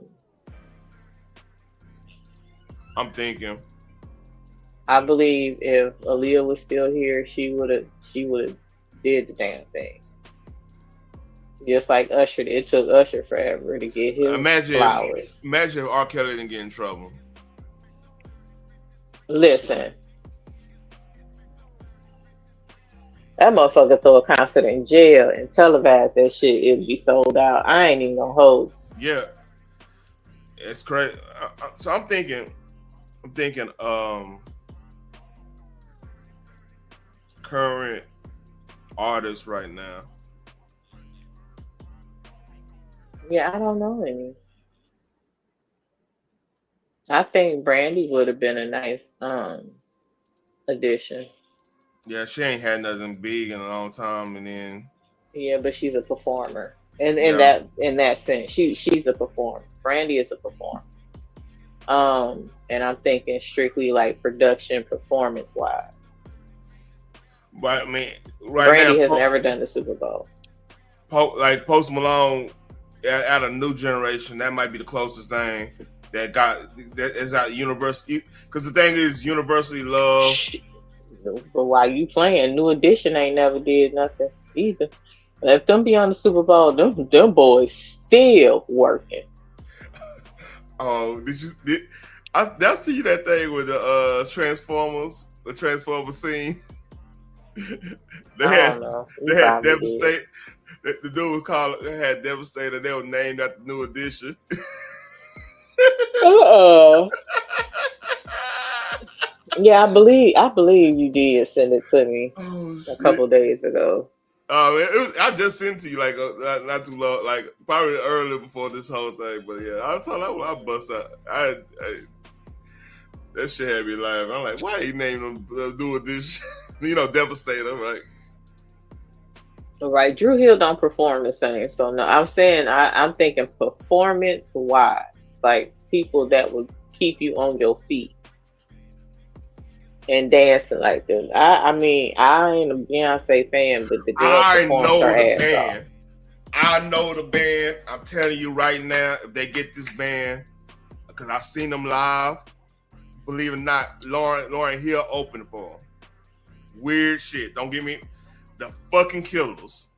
thinking. I believe if Aaliyah was still here, she would have did the damn thing. Just like Usher, it took Usher forever to get his flowers. Imagine if R. Kelly didn't get in trouble. Listen, That motherfucker throw a concert in jail and televise that shit. It'd be sold out. I ain't even gonna hold. Yeah, it's crazy. So I'm thinking, current artists right now. Yeah, I don't know any. I think Brandy would have been a nice addition. Yeah, she ain't had nothing big in a long time, and then Yeah, but she's a performer. And in that sense, she's a performer. Brandy is a performer. And I'm thinking strictly like production performance wise. But I mean, Brandy now, has never done the Super Bowl. Like Post Malone, out of new generation, that might be the closest thing that is out university. Because the thing is, universally loved. But while you playing, New Edition ain't never did nothing either. Let them be on the Super Bowl. Them boys still working. Oh, I see that thing with the Transformers, the Transformers scene. they had Devastate. The dude had Devastator. They were named after New Edition. Yeah, I believe you did send it to me a couple days ago. I just sent it to you like not too long, like probably earlier before this whole thing. But yeah, I thought I bust out. I that shit had me laughing. I'm like, why he named him doing this? Devastator, right? Right, Drew Hill don't perform the same. So no, I'm saying I'm thinking performance wise, like people that would keep you on your feet and dancing like this. I mean, I ain't a Beyonce fan, but the dance performance are ass off. I know the band. I'm telling you right now, if they get this band, because I've seen them live, believe it or not, Lauryn Hill opened for them. Weird shit. Don't give me the fucking Killers.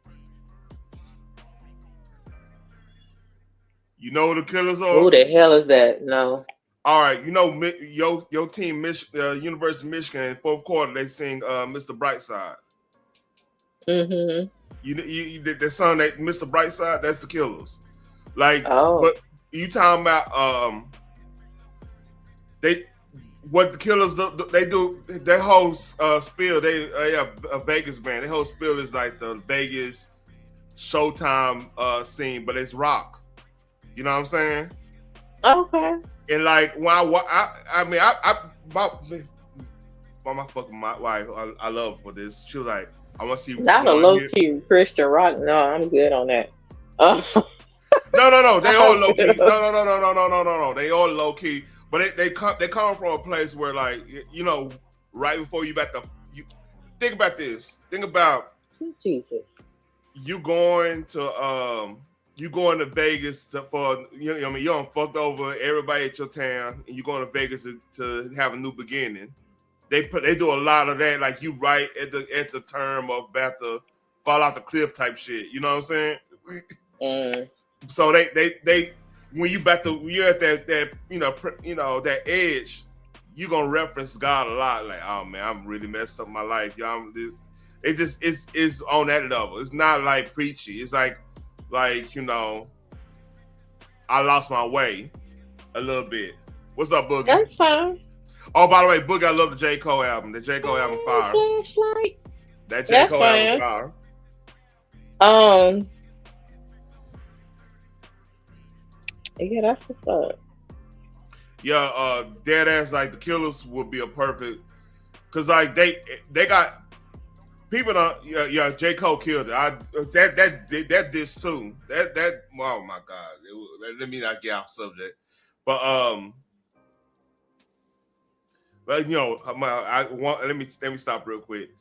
You know who the Killers are? Who the hell is that? No. All right, your team, University of Michigan, in fourth quarter, they sing "Mr. Brightside." Mm-hmm. You the song that Mr. Brightside, that's the Killers. Like, but you talking about what the Killers they do? Their whole spiel, they have a Vegas band. Their whole spiel is like the Vegas Showtime scene, but it's rock. You know what I'm saying? Okay. And like when my fucking wife, I love her for this. She was like, I want to see. Not a low key Christian rock. No, I'm good on that. No. They all low key. No. They all low key. But they come from a place where, like, right before you think about this. Think about Jesus. You going to Vegas for you don't fucked over everybody at your town, and you going to Vegas to have a new beginning. They do a lot of that, like you right at the term of about to fall out the cliff type shit. You know what I'm saying? So they when you're at that that edge, you gonna reference God a lot. Like, oh man, I'm really messed up my life. It's on that level. It's not like preachy. It's like I lost my way a little bit. What's up, Boogie? That's fine. Oh, by the way, Boogie, I love the J. Cole album. The J. Cole album fire. Flashlight. That J. Cole album fire. Yeah, that's what's up. Yeah, dead ass, like the Killers would be a perfect, cause like they got people don't. Yeah, J. Cole killed it. That diss too. That oh my god. Let me not get off subject, but let me stop real quick.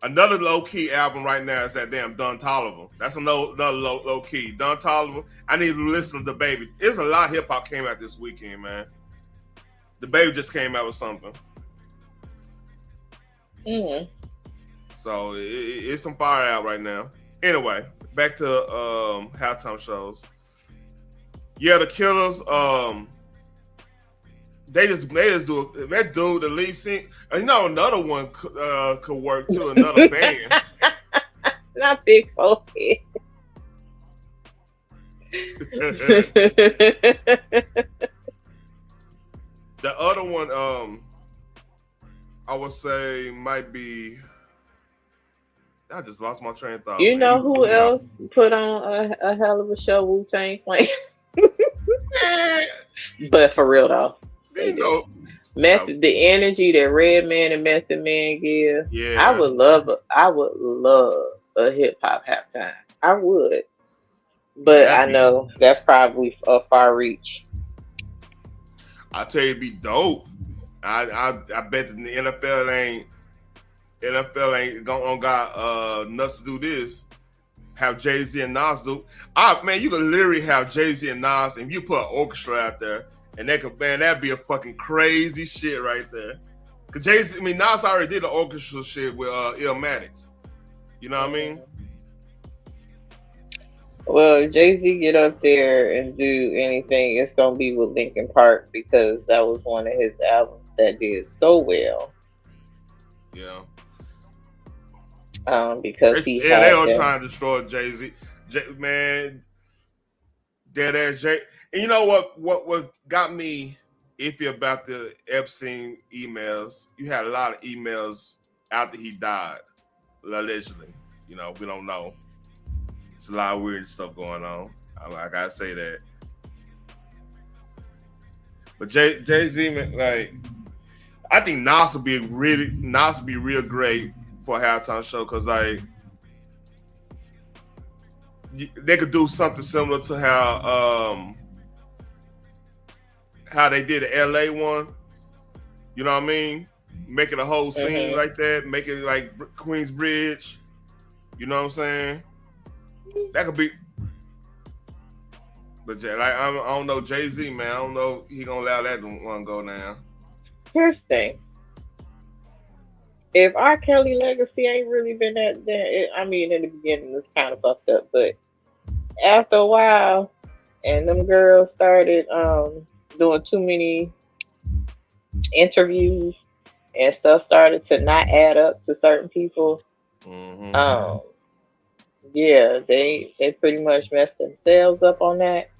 Another low key album right now is that damn Don Toliver. That's another low key. Don Toliver. I need to listen to the Baby. There's a lot of hip hop came out this weekend, man. The Baby just came out with something. Mm-hmm. So it's some fire out right now. Anyway, back to halftime shows. Yeah, the Killers. They just do that dude, the lead singer. Another one could work too. Another band. Not big forehead. The other one, I would say might be. I just lost my train of thought. You Man. know who else put on a hell of a show? Wu-Tang Clan. But for real though, they did. The energy that Redman and Method Man give. Yeah, I would love a hip hop halftime. I would, but I know that's probably a far reach. I tell you, it'd be dope. I bet the NFL ain't gonna got nuts to do this. Have Jay-Z and Nas do. Man, you could literally have Jay-Z and Nas, and you put an orchestra out there, and that'd be a fucking crazy shit right there. Cause Jay-Z, Nas already did the orchestra shit with Illmatic. You know what I mean? Well, Jay-Z get up there and do anything, it's gonna be with Linkin Park because that was one of his albums that did so well. Yeah. Because they all trying to destroy Jay-Z. Man, dead ass Jay. And you know what got me iffy about the Epstein emails? You had a lot of emails after he died, allegedly. You know, we don't know. It's a lot of weird stuff going on. I gotta say that. But Jay-Z, like, I think Nas would be real great for a halftime show because, like, they could do something similar to how they did the LA one. You know what I mean? Make it a whole scene like that. Make it like Queensbridge. You know what I'm saying? That could be. But like, I don't know Jay-Z, man. I don't know he gonna allow that one go now. Here's the thing. If R. Kelly legacy ain't really been in the beginning it's kind of fucked up, but after a while, and them girls started doing too many interviews and stuff started to not add up to certain people. Yeah, they pretty much messed themselves up on that.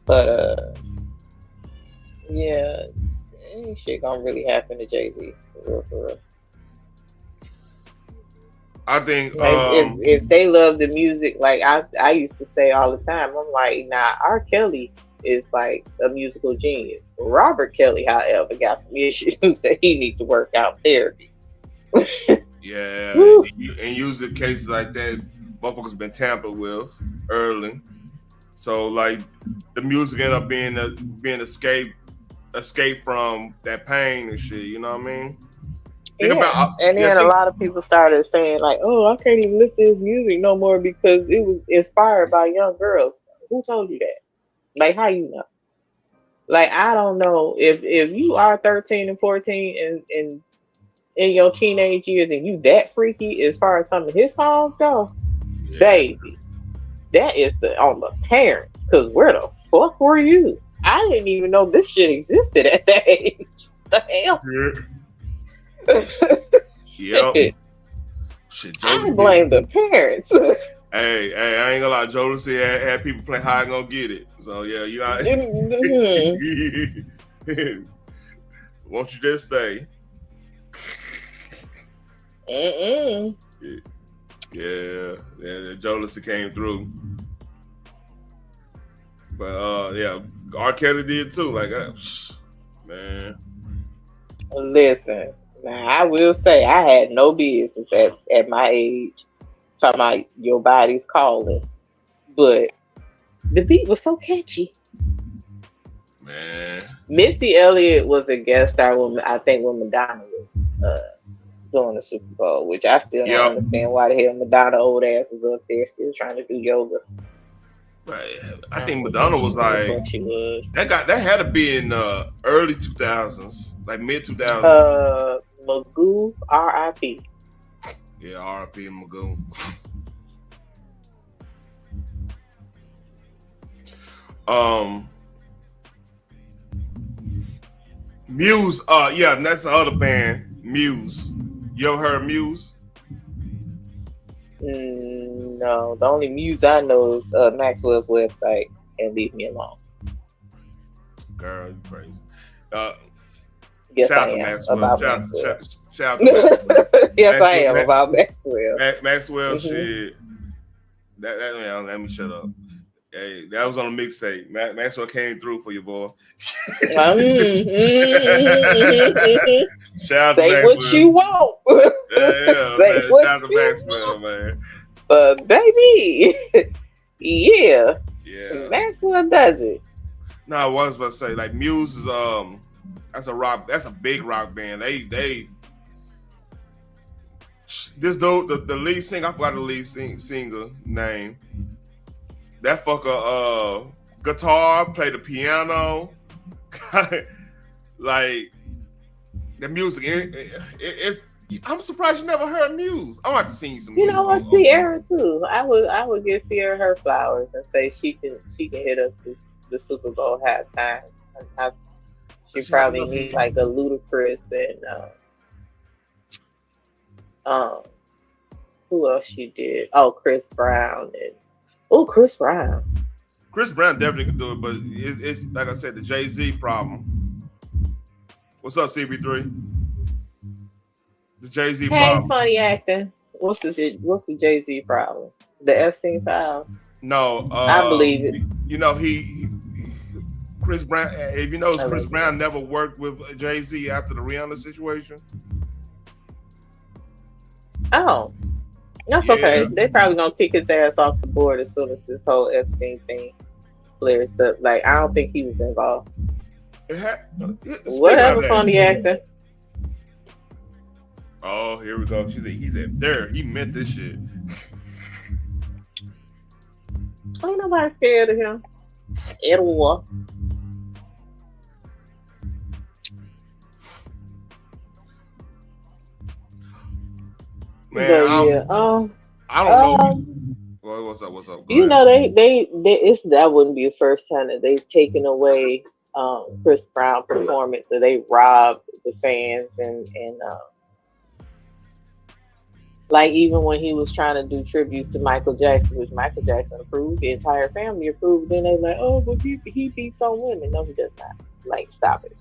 But yeah, ain't shit gonna really happen to Jay-Z for real. I think if they love the music, like I used to say all the time, I'm like, nah, R. Kelly is like a musical genius. Robert Kelly, however, got some issues that he needs to work out therapy. Yeah, and usually cases like that, motherfuckers been tampered with early. So like the music end up being escape from that pain and shit. You know what I mean? And then a lot of people started saying like, "Oh, I can't even listen to his music no more because it was inspired by young girls." Who told you that? Like, how you know? Like, I don't know if you are 13 and 14 and in your teenage years and you that freaky as far as some of his songs go, baby, that is on the parents. Because where the fuck were you? I didn't even know this shit existed at that age. The hell? Yep. Shit, I blame the parents. Hey, I ain't gonna lie. Jodeci had people playing How I Gonna Get It. So yeah, you won't you just stay? Yeah, Jodeci came through. But yeah, R. Kelly did too. Like, man. Listen, now I will say I had no business at my age talking about your body's calling, but the beat was so catchy. Man, Missy Elliott was a guest star when Madonna was doing the Super Bowl, which I still don't understand why the hell Madonna old ass was up there still trying to do yoga. Right. I think Madonna was like that had to be in early 2000s, like mid 2000s. Magoo, R.I.P. Yeah, R.I.P. Magoo. Muse, yeah, and that's the other band, Muse. You ever heard of Muse? No, the only Muse I know is Maxwell's website, and Leave Me Alone. Girl, you crazy. Yes, shout out I to am Maxwell. about Shout Maxwell. out to Maxwell. Yes, I am about Maxwell. Maxwell shit. That man, let me shut up. Hey, that was on a mixtape. Maxwell came through for you, boy. Shout out to Say Maxwell. what you want. Yeah, man. Shout out to Maxwell, man. But baby, yeah, Maxwell does it. No, I was about to say, like, Muse is that's a big rock band. They this dude, the lead singer, I forgot the lead singer name. That fucker guitar, play the piano. Like the music, it's I'm surprised you never heard Muse. I'm about to sing you some. You know what, Sierra too. I would give Sierra her flowers and say she can hit us the Super Bowl halftime. She probably needs like a Ludacris and who else she did? Oh, Chris Brown and Chris Brown. Chris Brown definitely could do it, but it's like I said, the Jay-Z problem. What's up, CP3? The Jay-Z problem. Hey, funny acting. What's the Jay-Z problem? The Epstein file? No, I believe it. You know he Chris Brown. If you know, Chris Brown never worked with Jay-Z after the Rihanna situation. Oh, that's okay. They probably gonna kick his ass off the board as soon as this whole Epstein thing clears up. Like, I don't think he was involved. Whatever, funny actor. Oh, here we go. He's at there. He meant this shit. Ain't nobody scared of him at all. Man, I don't know. Well, what's up? Go you ahead. know, that wouldn't be the first time that they've taken away Chris Brown performance, so they robbed the fans and like even when he was trying to do tributes to Michael Jackson, which Michael Jackson approved, the entire family approved, then they like, oh, but he beats on women. No, he does not. Like, stop it.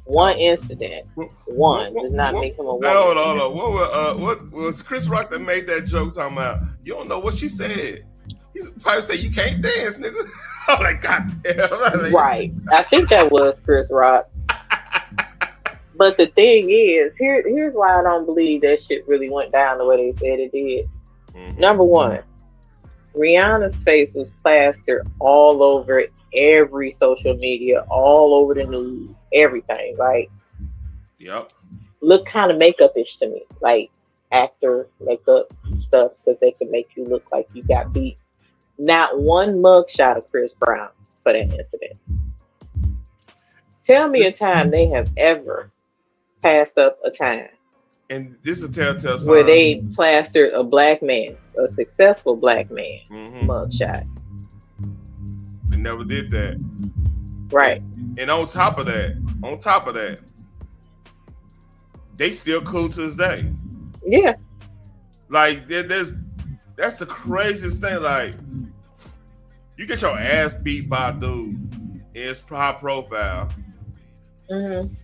One incident, does not make him a woman. Hold on. What was Chris Rock that made that joke talking about? You don't know what she said. He's probably say you can't dance, nigga. I'm like, goddamn. Right. I think that was Chris Rock. But the thing is, here's why I don't believe that shit really went down the way they said it did. Mm-hmm. Number one, Rihanna's face was plastered all over every social media, all over the news, everything. Like, yep. Look kind of makeup-ish to me, like actor makeup stuff, because they can make you look like you got beat. Not one mugshot of Chris Brown for that incident. Tell me a time they have ever passed up a time. And this is a telltale sign where they plastered a black man, a successful black man, mugshot. They never did that. Right. And on top of that, they still cool to this day. Yeah. Like, that's the craziest thing. Like, you get your ass beat by a dude and it's high profile. Mm-hmm.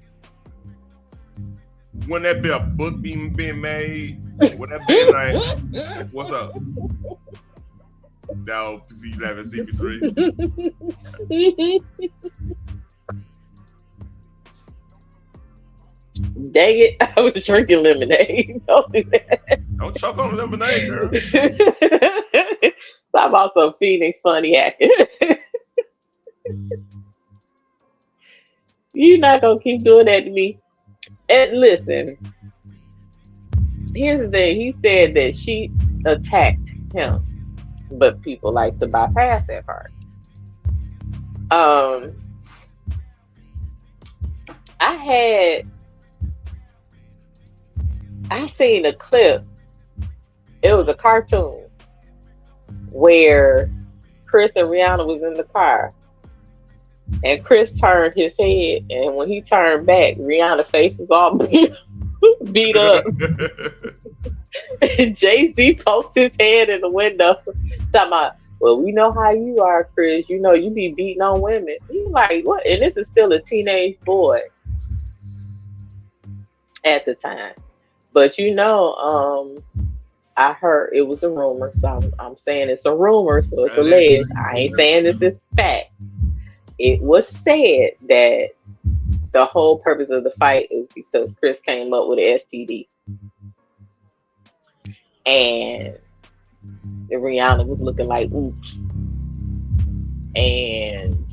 Wouldn't that be a book being made? Wouldn't that be like, what's up? Now, Z11, CP3. Dang it, I was drinking lemonade. Don't do that. Don't choke on lemonade, girl. Talk about some Phoenix funny acting. You're not going to keep doing that to me. And listen, here's the thing. He said that she attacked him, but people like to bypass that part. I seen a clip. It was a cartoon where Chris and Rihanna was in the car, and Chris turned his head, and when he turned back, Rihanna's face was all beat up. Jay-Z poked his head in the window, talking about, well, we know how you are, Chris. You know, you be beating on women. He's like, what? And this is still a teenage boy at the time. But I heard it was a rumor, so I'm saying it's a rumor, so it's alleged. I ain't saying this is fact. It was said that the whole purpose of the fight is because Chris came up with an STD. And Rihanna was looking like oops. And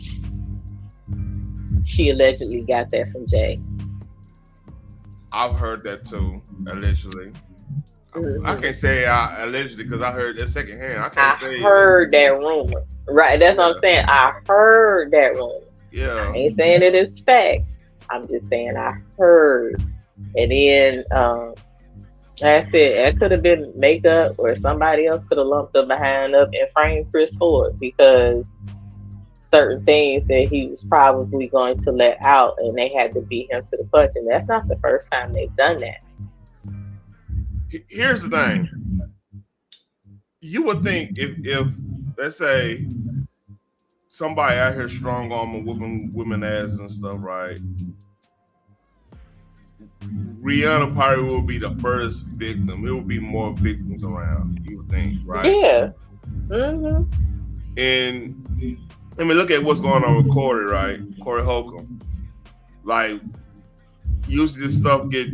she allegedly got that from Jay. I've heard that too, allegedly. Mm-hmm. I can't say allegedly because I heard that secondhand. I heard that rumor. Right, that's what I'm saying. I heard that rumor. Yeah. I ain't saying it is fact. I'm just saying I heard. And then that's it. It could have been makeup or somebody else could have lumped up behind up and framed Chris Ford because certain things that he was probably going to let out and they had to beat him to the punch. And that's not the first time they've done that. Here's the thing. You would think if let's say somebody out here strong arm and whooping women ass and stuff, right? Rihanna probably will be the first victim. It will be more victims around, you would think, right? Yeah. Mm-hmm. And I mean, look at what's going on with Corey, right? Corey Holcomb. Like, usually this stuff get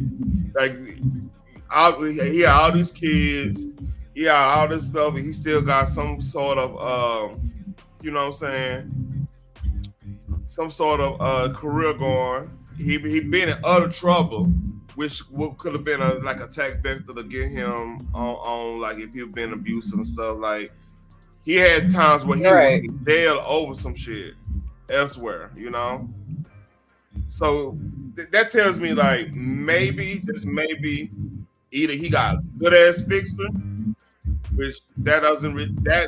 like he had all these kids, he had all this stuff, and he still got some sort of you know what I'm saying? Some sort of career going. He been in utter trouble, which could have been a attack vector to get him on like if he'd been abusive and stuff. Like he had times where he was in jail over some shit elsewhere, you know. So that tells me like maybe either he got a good ass fixer, which that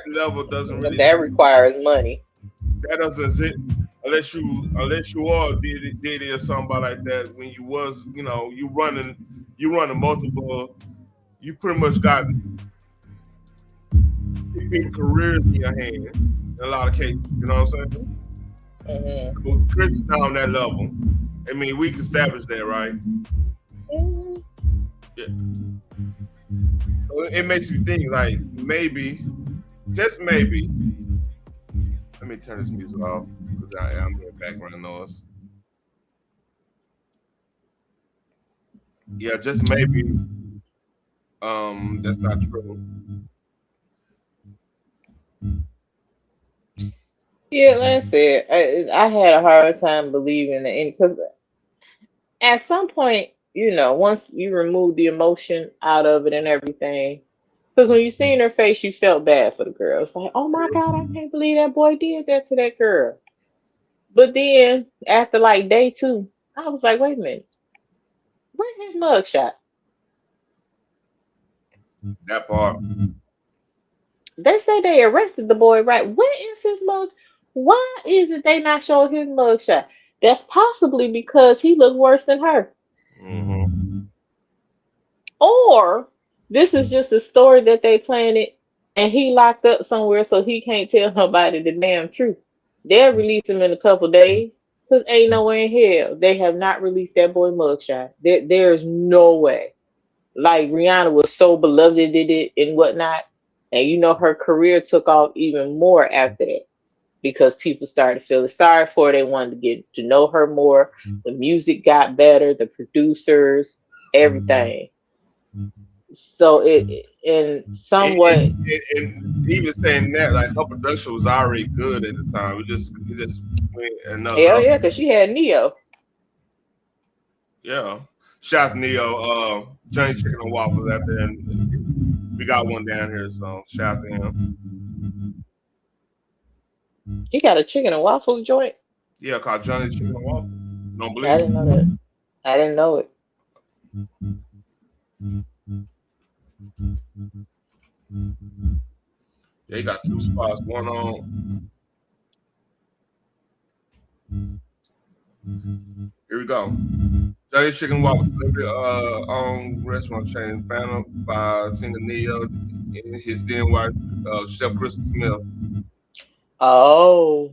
level doesn't really. That requires money. That doesn't unless you are did or somebody like that when you was you running multiple, you pretty much got big careers in your hands in a lot of cases. You know what I'm saying? Mm-hmm. So Chris is not on that level. I mean, we can establish that, right? Mm-hmm. Yeah. So it makes me think like maybe, just maybe. Let me turn this music off because I'm hearing background noise. Yeah, just maybe. That's not true. Yeah, that's it. I had a hard time believing it because at some point, once you remove the emotion out of it and everything, because when you seen her face, you felt bad for the girl. It's like, oh my God, I can't believe that boy did that to that girl. But then after like day 2, I was like, wait a minute, where's his mugshot? That part. They say they arrested the boy, right? Where is his mug? Why is it they not showing his mugshot? That's possibly because he looked worse than her. Mm-hmm. Or this is just a story that they planted and he locked up somewhere so he can't tell nobody the damn truth. They'll release him in a couple days because ain't no way in hell they have not released that boy mugshot. There's no way. Like Rihanna was so beloved in it and whatnot. And her career took off even more after that because people started feeling sorry for her. They wanted to get to know her more. The music got better, the producers, everything. So it in somewhat, and even saying that, like her production was already good at the time. It just went another. Hell yeah, because she had Neo. Yeah, shout out to Neo, Johnny Chicken and Waffles out there, and we got one down here, so shout out to him. He got a chicken and waffles joint. Yeah, called Johnny Chicken and Waffles. Don't believe I didn't know that. I didn't know it. Yeah, he got 2 spots. One on. Here we go. Johnny Chicken Walk was own restaurant chain founded by singer Neo and his then wife, Chef Kristen Smith. Oh,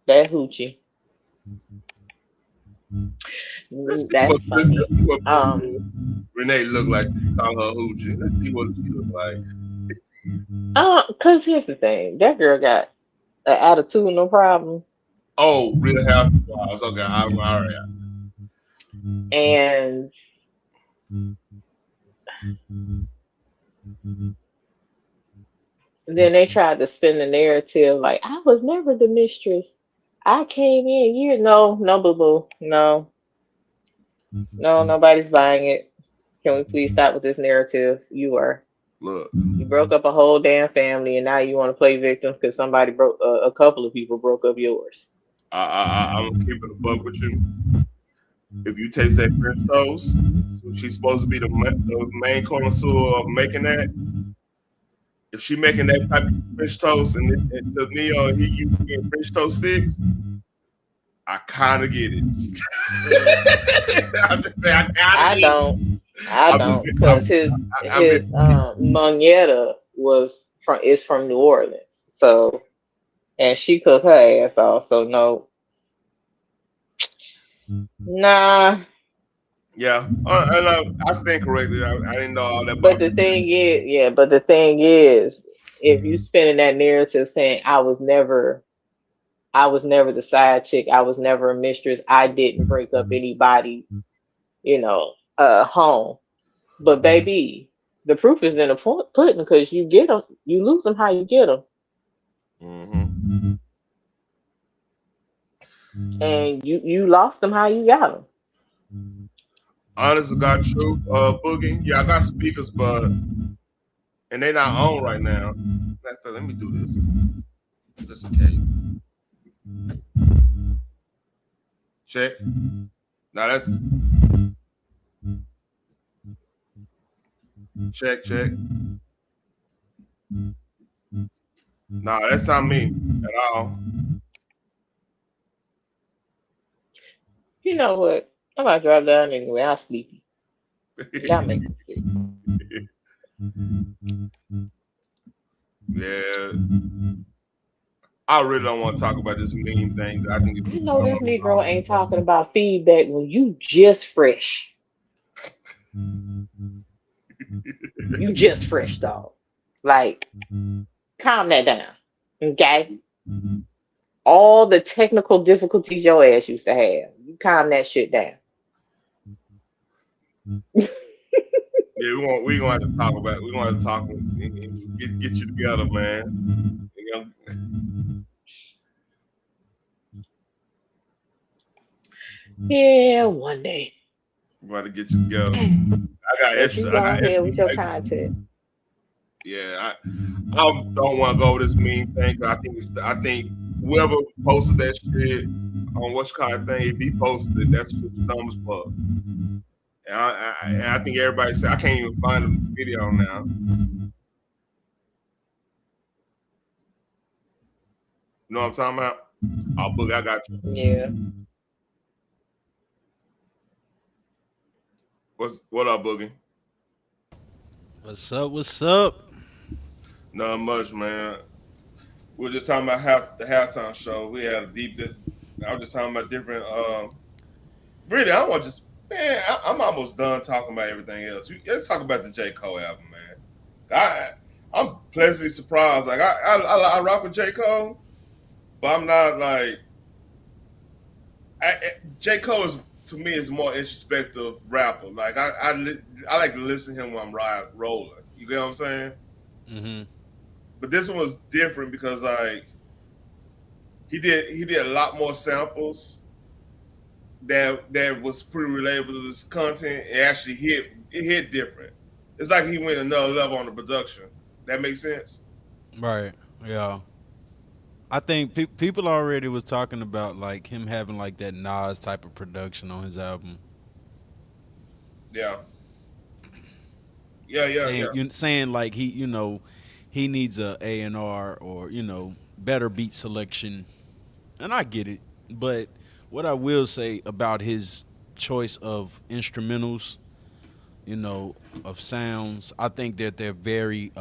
that hoochie. That's Let's funny. see what Renee look like. She call her hoochie. Let's see what she look like. Cause here's the thing, that girl got an attitude, no problem. Oh, Real Housewives. Okay, all right. And then they tried to spin the narrative like I was never the mistress. I came in, no, boo boo, no, nobody's buying it. Can we please stop with this narrative? You broke up a whole damn family, and now you want to play victims because somebody broke a couple of people broke up yours. I'm gonna keep it a buck with you. If you taste that French toast, she's supposed to be the main connoisseur of making that. If she making that type of French toast and to Neo he using French toast sticks, I kind of get it. I don't because his Moneta is from New Orleans, so and she cooked her ass off, so no, nah. Yeah, I stand corrected. I didn't know all that. But the thing is, if you spinning that narrative saying I was never the side chick, I was never a mistress, I didn't break up anybody's, home. But baby, the proof is in the pudding because you get them, you lose them how you get them. Mm-hmm. And you lost them how you got them. Honest to God truth, Boogie. Yeah, I got speakers, but and they not on right now. Let me do this just in case. Check. Now that's check. Nah, that's not me at all. You know what? I'm about to drive down anyway. I'm sleepy. Y'all make me sick. Yeah. I really don't want to talk about this meme thing. I think you know this Negro ain't talking about feedback when you just fresh. You just fresh, dog. Like, calm that down. Okay? All the technical difficulties your ass used to have. You calm that shit down. Yeah, we gonna have to talk about it. We gonna have to talk and get you together, man. Yeah, one day. We're about to get you together. I got extra. You go ahead with your content. Yeah, I don't want to go with this meme thing. I think whoever posted that shit on what's kind of thing, if he posted it, that's just dumb as fuck. And I think everybody said I can't even find the video now. You know what I'm talking about? Oh, Boogie, I got you. Yeah. What up, Boogie? What's up? Not much, man. We were just talking about the halftime show. We had a deep. I was just talking about different. Really, I want to just. Man, I'm almost done talking about everything else. Let's talk about the J. Cole album, man. I'm pleasantly surprised. Like I rock with J. Cole, but I'm not like. J. Cole to me is more introspective rapper. Like I like to listen to him when I'm rolling. You get what I'm saying? Mm-hmm. But this one was different because like he did a lot more samples that was pretty relatable to this content. It actually hit different. It's like he went another level on the production. That makes sense? Right. Yeah. I think people already was talking about like him having like that Nas type of production on his album. Yeah. Saying like he needs a A&R or better beat selection, and I get it. But what I will say about his choice of instrumentals, you know, of sounds. I think that they're very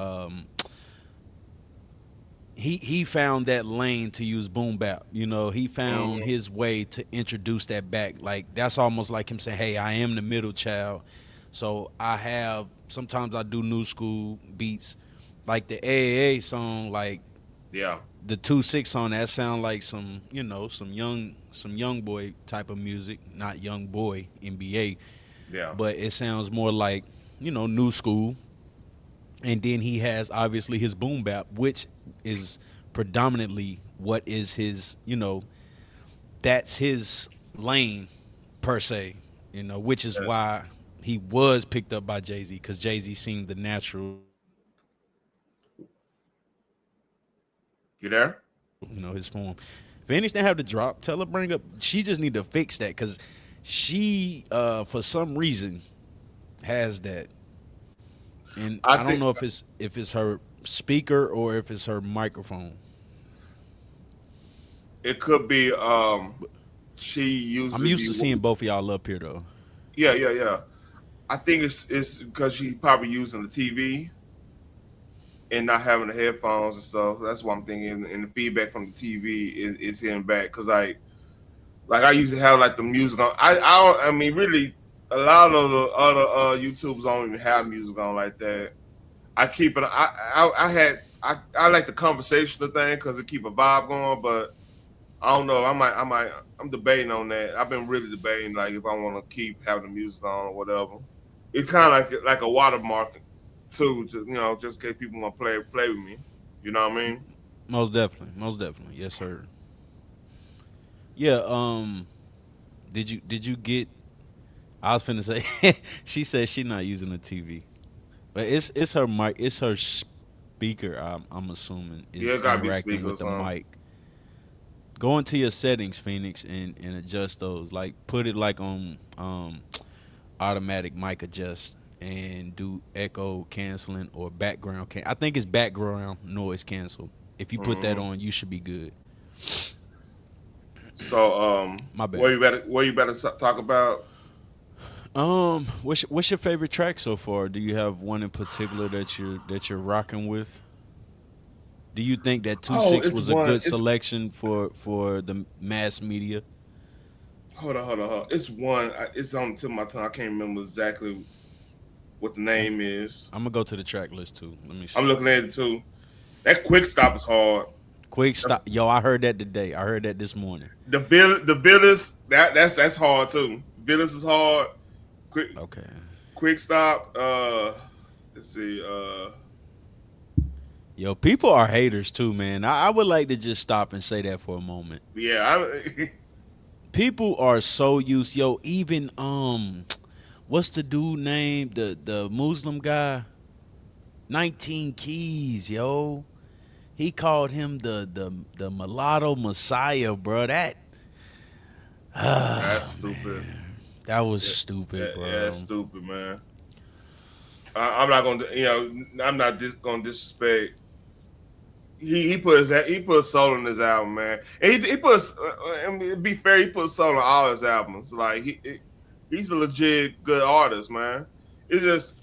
he found that lane to use boom bap. You know, he found his way to introduce that back. Like that's almost like him saying, "Hey, I am the middle child." So sometimes I do new school beats, like the AAA song, like the 2-6 song. That sound like some young boy type of music, not young boy NBA. Yeah. But it sounds more like new school. And then he has obviously his boom bap, which is predominantly what is his, that's his lane per se, which is why he was picked up by Jay-Z, because Jay-Z seemed the natural. You there? His form. If anything have to drop, tell her bring up. She just need to fix that because she, for some reason, has that. And I don't know if it's her speaker or if it's her microphone. It could be she used. I'm used to seeing both of y'all up here though. Yeah. I think it's because she's probably using the TV and not having the headphones and stuff. That's what I'm thinking. And the feedback from the TV is hitting back because like I usually have like the music on. I mean really. A lot of the other YouTubers don't even have music on like that. I keep it. I like the conversational thing because it keep a vibe going. But I don't know. I'm debating on that. I've been really debating like if I want to keep having the music on or whatever. It's kind of like a watermark too. Just in case people want to play with me. You know what I mean? Most definitely. Yes, sir. Yeah. Did you get? I was finna say, she said she not using the TV, but it's her mic, it's her speaker. I'm assuming is interacting with the mic. Go into your settings, Phoenix, and adjust those. Like put it like on automatic mic adjust and do echo canceling or background. I think it's background noise cancel. If you put that on, you should be good. So my bad. What you better talk about? What's your favorite track so far? Do you have one in particular that you're rocking with? Do you think that 2-6 was a good selection for the mass media? Hold on. It's one. It's on the tip of my tongue. I can't remember exactly what the name is. I'm gonna go to the track list too. Let me see. I'm looking at it too. That quick stop is hard. Quick stop, yo! I heard that today. I heard that this morning. The Billis, that's hard too. Billis is hard. Quick stop. Let's see. Yo, people are haters too, man. I would like to just stop and say that for a moment. Yeah, people are so used. Yo, even what's the dude name? The Muslim guy. 19 Keys, yo. He called him the mulatto messiah, bro. That's stupid. Man. That was stupid, bro. Yeah, that's stupid, man. I'm not gonna, I'm not gonna disrespect. He put soul in his album, man, and he put. I mean, to be fair, he put soul on all his albums. Like he's a legit good artist, man. It's just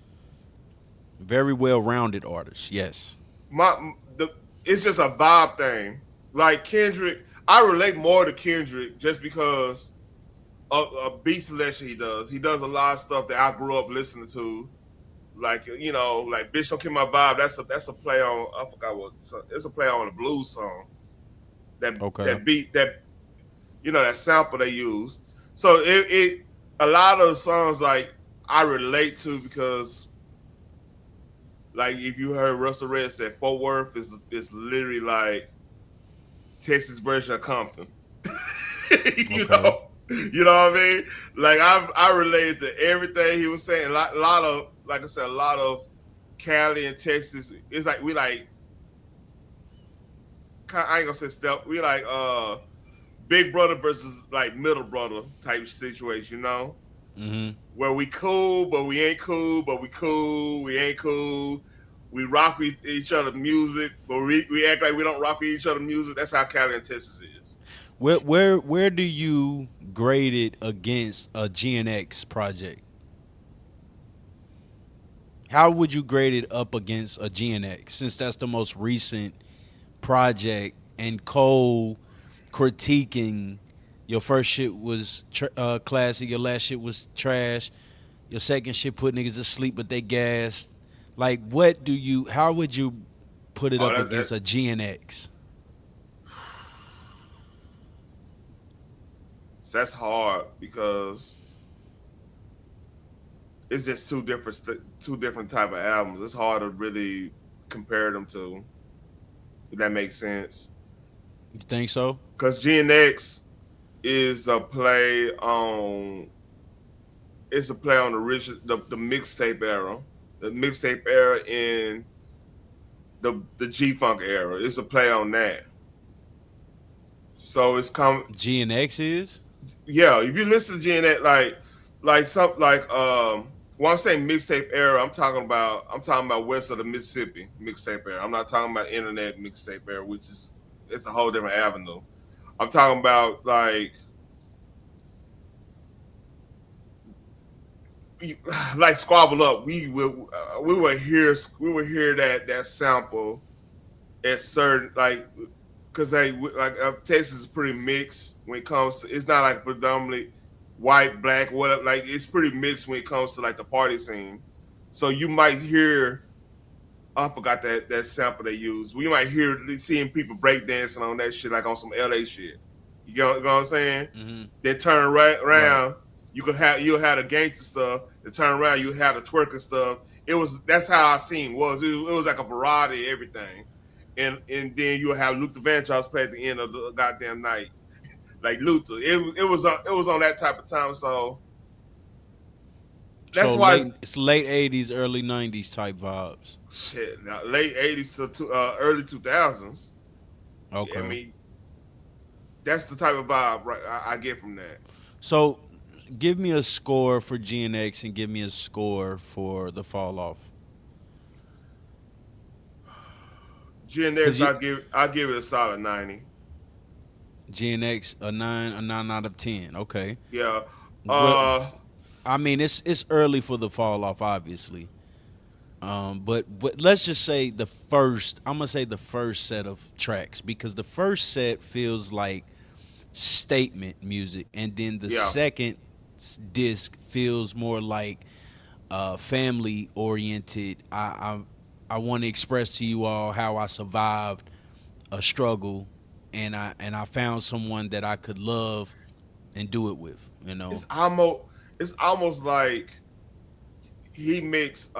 very well-rounded artist. Yes. It's just a vibe thing. Like Kendrick, I relate more to Kendrick just because a beat selection he does. He does a lot of stuff that I grew up listening to. Like, like Bitch Don't Kill My Vibe. That's a play on, I forgot what, it's a play on a blues song. That beat, that sample they use. So it a lot of songs like I relate to because like if you heard Russell Red said Fort Worth is literally like Texas version of Compton. You know what I mean? Like I related to everything he was saying. A lot of, like I said, a lot of Cali and Texas. It's like we like. I ain't gonna say step. We like big brother versus like middle brother type situation, Mm-hmm. Where we cool, but we ain't cool, but we cool, we ain't cool. We rock with each other music, but we act like we don't rock with each other music. That's how Cali and Texas is. Where do you grade it against a GNX project? How would you grade it up against a GNX, since that's the most recent project, and Cole critiquing your first shit was classic, your last shit was trash, your second shit put niggas to sleep but they gassed. Like, how would you put it up against a GNX? So that's hard because it's just two different type of albums. It's hard to really compare them to. If that makes sense. You think so? Because GNX is a play on. It's a play on the mixtape era, the mixtape era in the G-Funk era. It's a play on that. So it's GNX is. Yeah, if you listen to GNX, when I'm saying mixtape era, I'm talking about west of the Mississippi mixtape era. I'm not talking about internet mixtape era, it's a whole different avenue. I'm talking about like Squabble Up. We would hear that sample at certain because Texas is pretty mixed when it comes to. It's not like predominantly white, black, whatever. Like, it's pretty mixed when it comes to like the party scene. So you might hear, I forgot that sample they use. We might hear seeing people breakdancing on that shit, like on some LA shit. You know what I'm saying? Mm-hmm. Then turn around, right. You'll have the gangster stuff. Then turn around, you have the twerking stuff. That's how I seen was. It was like a variety of everything. And then you'll have Luther Vandross play at the end of the goddamn night. Like Luther. It was on that type of time, so that's why it's late 80s, early 90s type vibes. Shit, now late 80s to early 2000s. Okay. I mean, that's the type of vibe I get from that. So, give me a score for GNX and give me a score for the Fall Off. GNX, I give it a solid 90. GNX a 9 out of 10. Okay. Yeah. I mean, it's early for the Fall Off, obviously. But let's just say I'm gonna say the first set of tracks, because the first set feels like statement music, and then the second disc feels more like family oriented. I want to express to you all how I survived a struggle, and I found someone that I could love and do it with. You know, it's almost like he mixed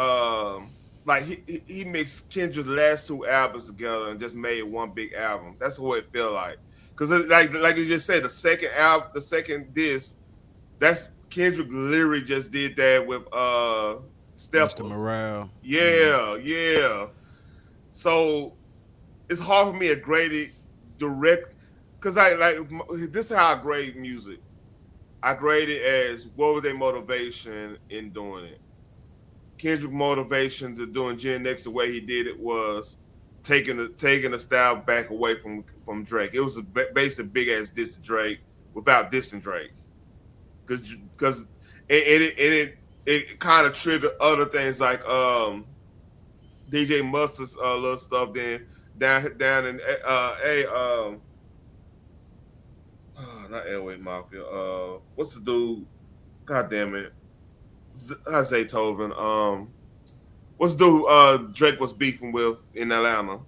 he mixed Kendrick's last two albums together and just made one big album. That's what it felt like. Because like you just said, the second disc, that's Kendrick literally just did that with Steppers. Mr. Morale. Yeah. So it's hard for me to grade it direct, because this is how I grade music. I grade it as what was their motivation in doing it. Kendrick's motivation to doing Gen X the way he did it was taking the style back away from Drake. It was a basic big ass diss to Drake without dissing Drake, because it kind of triggered other things like DJ Mustard's little stuff. Then down in not Airway Mafia. What's the dude? God damn it. Zaytoven. What's the dude Drake was beefing with in Atlanta?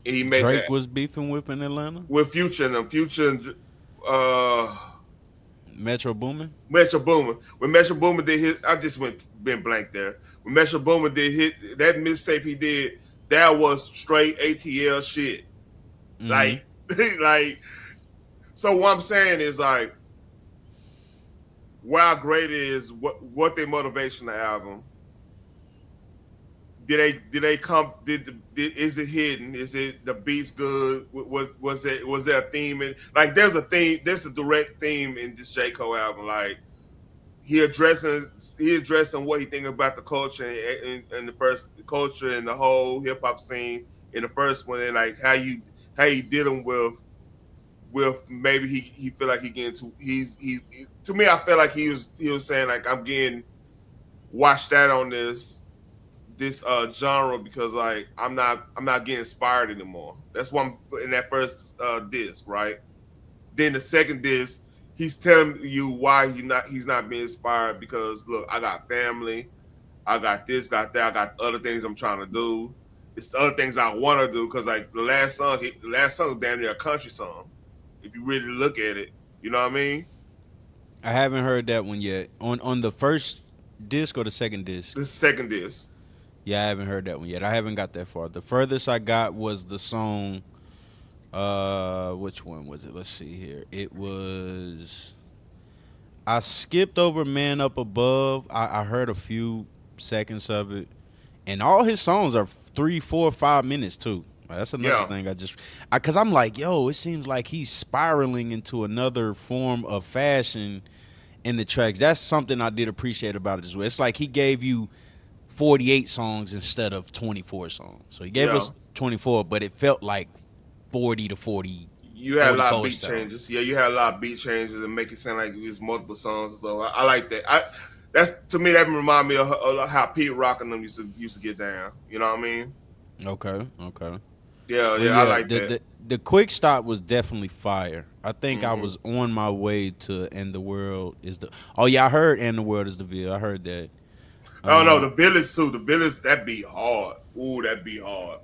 He made Drake was beefing with in Atlanta? With Future Metro Boomin? Metro Boomin. When Metro Boomin did his, I just been blank there. When Metro Boomin did hit that mixtape he did, that was straight ATL shit. Mm-hmm. like so what I'm saying is, like, where I grade it is what their motivation the album. Did they come? Is it hidden? Is it the beats good? Was there a theme in, like, there's a theme? There's a direct theme in this J. Cole album. Like, he addressing what he think about the culture and the first culture and the whole hip hop scene in the first one, and like how you dealing with with maybe he feel like he getting too to me I feel like he was saying like I'm getting watched out on this genre because like I'm not getting inspired anymore. That's why I'm in that first disc, right? Then the second disc, he's telling you why he's not being inspired because look, I got family, I got this, got that, I got other things I'm trying to do. It's the other things I want to do because like the last song is damn near a country song. If you really look at it, you know what I mean? I haven't heard that one yet. On the first disc or the second disc? The second disc. Yeah, I haven't heard that one yet. I haven't got that far. The furthest I got was the song. Which one was it? Let's see here. It was. I skipped over "Man Up Above." I heard a few seconds of it, and all his songs are 3, 4, 5 minutes too. That's another thing because I'm like, yo, it seems like he's spiraling into another form of fashion in the tracks. That's something I did appreciate about it as well. It's like he gave you 48 songs instead of 24 songs. So he gave us 24, but it felt like 40 to 40. You had a lot of beat changes. Yeah, you had a lot of beat changes and make it sound like it was multiple songs. So I like that. That's to me that remind me of how Pete Rock and them used to get down. You know what I mean? Okay. Yeah, I like that. The quick stop was definitely fire. I think I was on my way to "And the World Is the." Oh yeah, I heard "And the World Is the Ville." I heard that. Oh no, the Village too. The Village that be hard. Ooh, that be hard.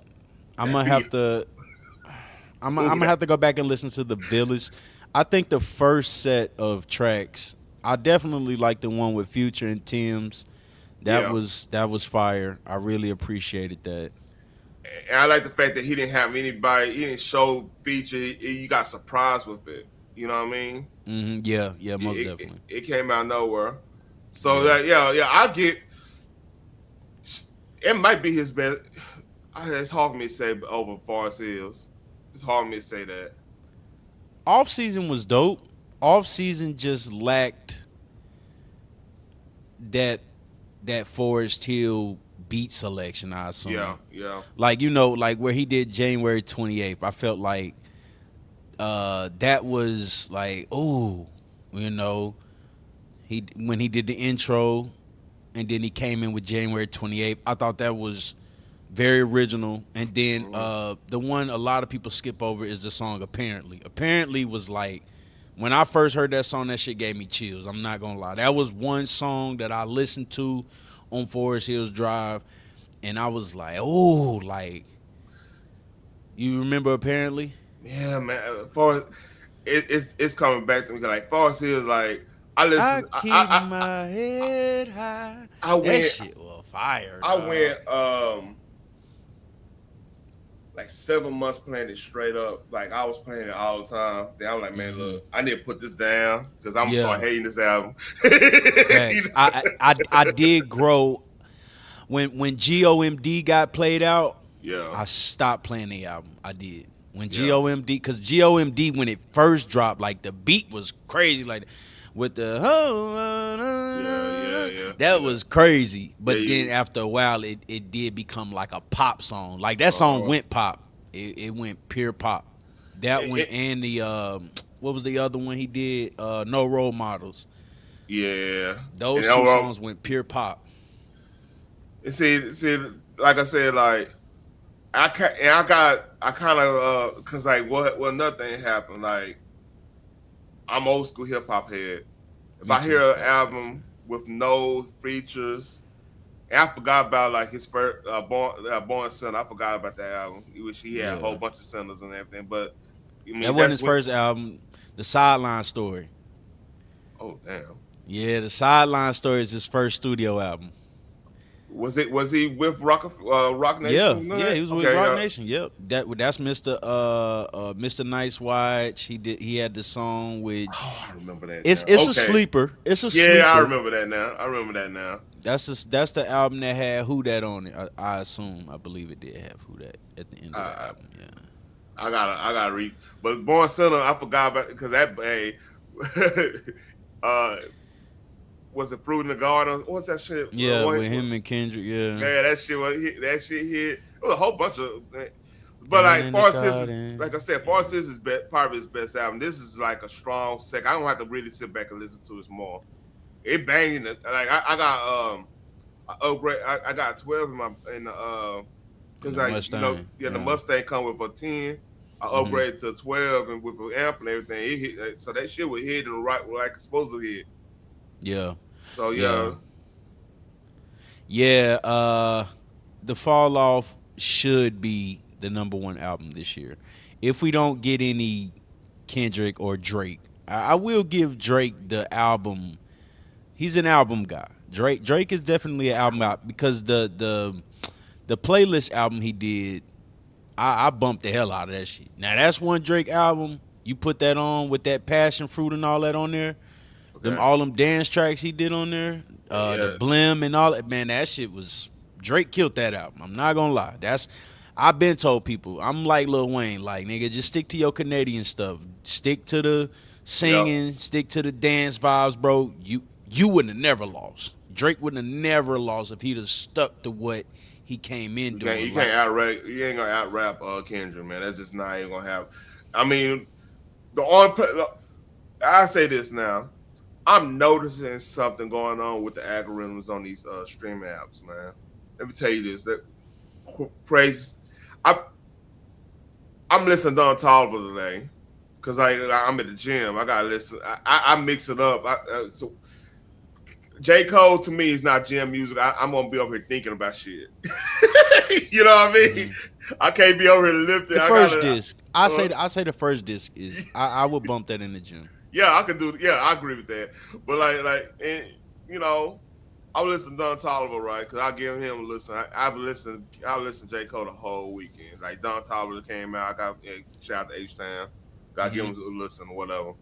I'm gonna have to go back and listen to the Village. I think the first set of tracks, I definitely like the one with Future and Tim's. That was fire. I really appreciated that. And I like the fact that he didn't have anybody. He didn't show feature. You got surprised with it. You know what I mean? Mm-hmm. Yeah, most definitely. It came out of nowhere. So I get. It might be his best. It's hard for me to say over Forest Hills. It's hard for me to say that. Off season was dope. Off season just lacked that Forest Hill beat selection, I assume. Yeah. Like, like where he did January 28th, I felt like that was like, when he did the intro and then he came in with January 28th, I thought that was very original. And then the one a lot of people skip over is the song Apparently. Apparently was like, when I first heard that song, that shit gave me chills. I'm not going to lie. That was one song that I listened to on Forest Hills Drive, and I was like, oh, like, you remember Apparently? Yeah, man. It's coming back to me. Like, Forest Hills, like, I listen. I keep my head high. That shit was fire. I went like 7 months playing it straight up. Like I was playing it all the time. Then I'm like, man, look, I need to put this down because I'm gonna start hating this album. I did grow when GOMD got played out. Yeah, I stopped playing the album. I did when GOMD, because GOMD when it first dropped, like the beat was crazy, like with the that was crazy. But then after a while, it did become like a pop song. Like that song went pop. It went pure pop. That one and the what was the other one he did? No Role Models. Yeah, those two songs went pure pop. And see, like I said, like I kind of cause like what nothing happened. Like I'm old school hip hop head. If I hear an album with no features, and I forgot about like his first Born Sinner. I forgot about that album. He had a whole bunch of sinners and everything, but I mean, that wasn't his first album. The Sideline Story. Oh damn. Yeah, The Sideline Story is his first studio album. Was he with Rock Nation? Yeah, he was with Rock Nation. Yep, that's Mr. Nice Watch. He had the song with. Oh, I remember that. It's a sleeper. It's a sleeper. Yeah, I remember that now. That's the album that had Who Dat on it. I assume. I believe it did have Who Dat at the end of the album. Yeah. I gotta read. But Born Sinner, I forgot about it because that was it Fruit in the Garden? What's that shit? Yeah, with him and Kendrick. Yeah. Yeah, that shit hit. It was a whole bunch of. But like far as like I said, far as this is probably his best album. This is like a strong second. I don't have to really sit back and listen to this more. It banging. Like I got upgrade. I got 12 in the because Mustang. the Mustang come with a 10. I upgraded to 12 and with an amp and everything. It hit, so that shit was hitting right like it's supposed to hit. Yeah. So the Fall Off should be the #1 album this year. If we don't get any Kendrick or Drake, I will give Drake the album. He's an album guy. Drake is definitely an album guy because the playlist album he did, I bumped the hell out of that shit. Now that's one Drake album. You put that on with that passion fruit and all that on there. Okay. All them dance tracks he did on there, the Blim and all that. Man, that shit was Drake killed that album. I'm not gonna lie. I've been told people I'm like Lil Wayne, like nigga, just stick to your Canadian stuff. Stick to the singing, stick to the dance vibes, bro. You wouldn't have never lost. Drake wouldn't have never lost if he'd have stuck to what he came in doing. You can't out-rap. You ain't gonna out-rap Kendrick, man. That's just not even gonna happen. I mean, I say this now. I'm noticing something going on with the algorithms on these streaming apps, man. Let me tell you this. That praise. I'm listening to Don Toliver today because I'm at the gym. I gotta listen. I mix it up. So J. Cole to me is not gym music. I'm gonna be over here thinking about shit. You know what I mean? Mm-hmm. I can't be over here lifting. The first disc. I say the first disc is. I would bump that in the gym. Yeah, I could do. Yeah, I agree with that. But and, you know, I would listen to Don Toliver, right? Because I give him a listen. I listened to J. Cole the whole weekend. Like Don Toliver came out, I got shout out to H-Town. Got to give him a listen or whatever.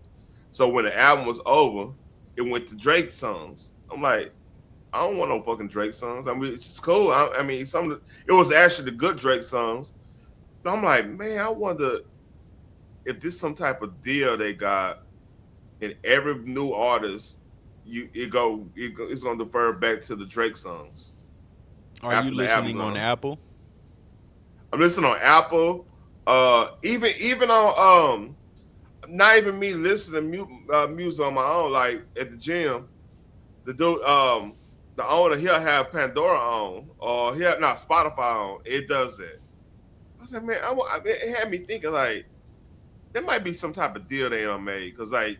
So when the album was over, it went to Drake songs. I'm like, I don't want no fucking Drake songs. I mean, it's cool. I mean, it was actually the good Drake songs. But I'm like, man, I wonder if this some type of deal they got. And every new artist, it's gonna defer back to the Drake songs. Are you listening on Apple? I'm listening on Apple. Even on not even me listening to music on my own. Like at the gym, the dude, the owner, he'll have Pandora on, or he'll not Spotify on. It does that. I said, man, it had me thinking like there might be some type of deal they done made because like.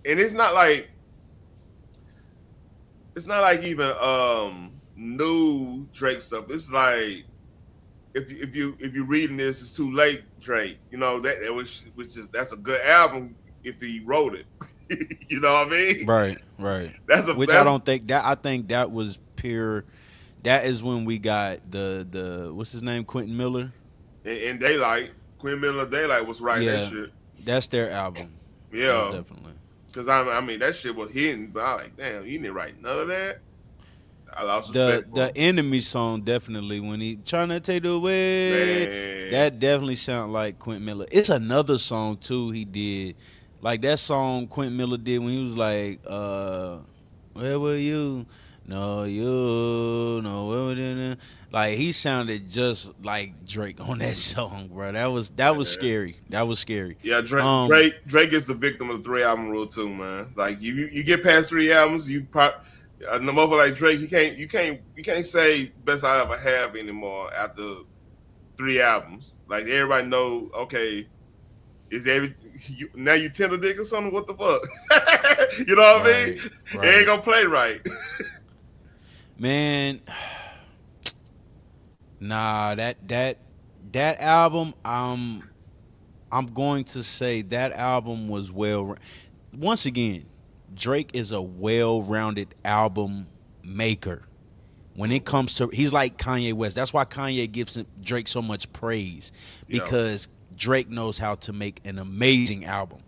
And it's not like even new Drake stuff. It's like if you reading this, it's too late, Drake. You know that's a good album if he wrote it. You know what I mean? Right. I don't think that. I think that was pure. That is when we got the what's his name, Quentin Miller. And Daylight, Quentin Miller, Daylight was writing that shit. That's their album. Yeah, definitely. Because I mean that shit was hidden, but I was like, damn, you didn't write none of that. I lost respect. The Enemy song definitely when he trying to take it away. Man. That definitely sound like Quentin Miller. It's another song too he did, like that song Quentin Miller did when he was like, "Where were you? No, you no where were you?" Like he sounded just like Drake on that song, bro. That was scary. That was scary. Yeah, Drake is the victim of the 3-album rule too, man. Like you get past 3 albums, no motherfucker like Drake, you can't say best I ever have anymore after 3 albums. Like everybody know, okay, now you tender dick or something? What the fuck? You know what I mean? Right. It ain't gonna play right. Man. Nah, that album, I'm going to say that album was once again, Drake is a well-rounded album maker. When it comes to, he's like Kanye West. That's why Kanye gives Drake so much praise, because Drake knows how to make an amazing album.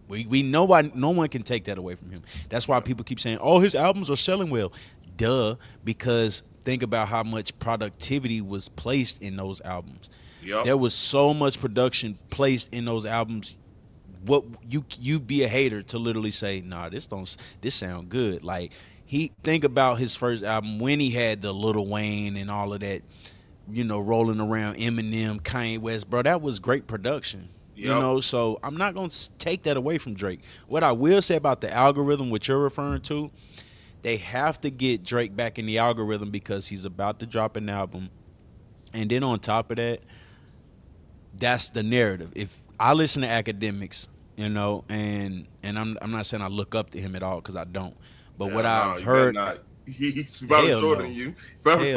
We know why no one can take that away from him. That's why people keep saying, "Oh, his albums are selling well." Duh, because think about how much productivity was placed in those albums. Yep. There was so much production placed in those albums. What you be a hater to literally say, "Nah, this sound good." Like think about his first album when he had the Lil Wayne and all of that. rolling around Eminem, Kanye West, bro. That was great production. Yep. So I'm not gonna take that away from Drake. What I will say about the algorithm, what you're referring to, they have to get Drake back in the algorithm because he's about to drop an album, and then on top of that, that's the narrative. If I listen to academics, and I'm not saying I look up to him at all because I don't, but what I've heard, he's probably shorter than you. Probably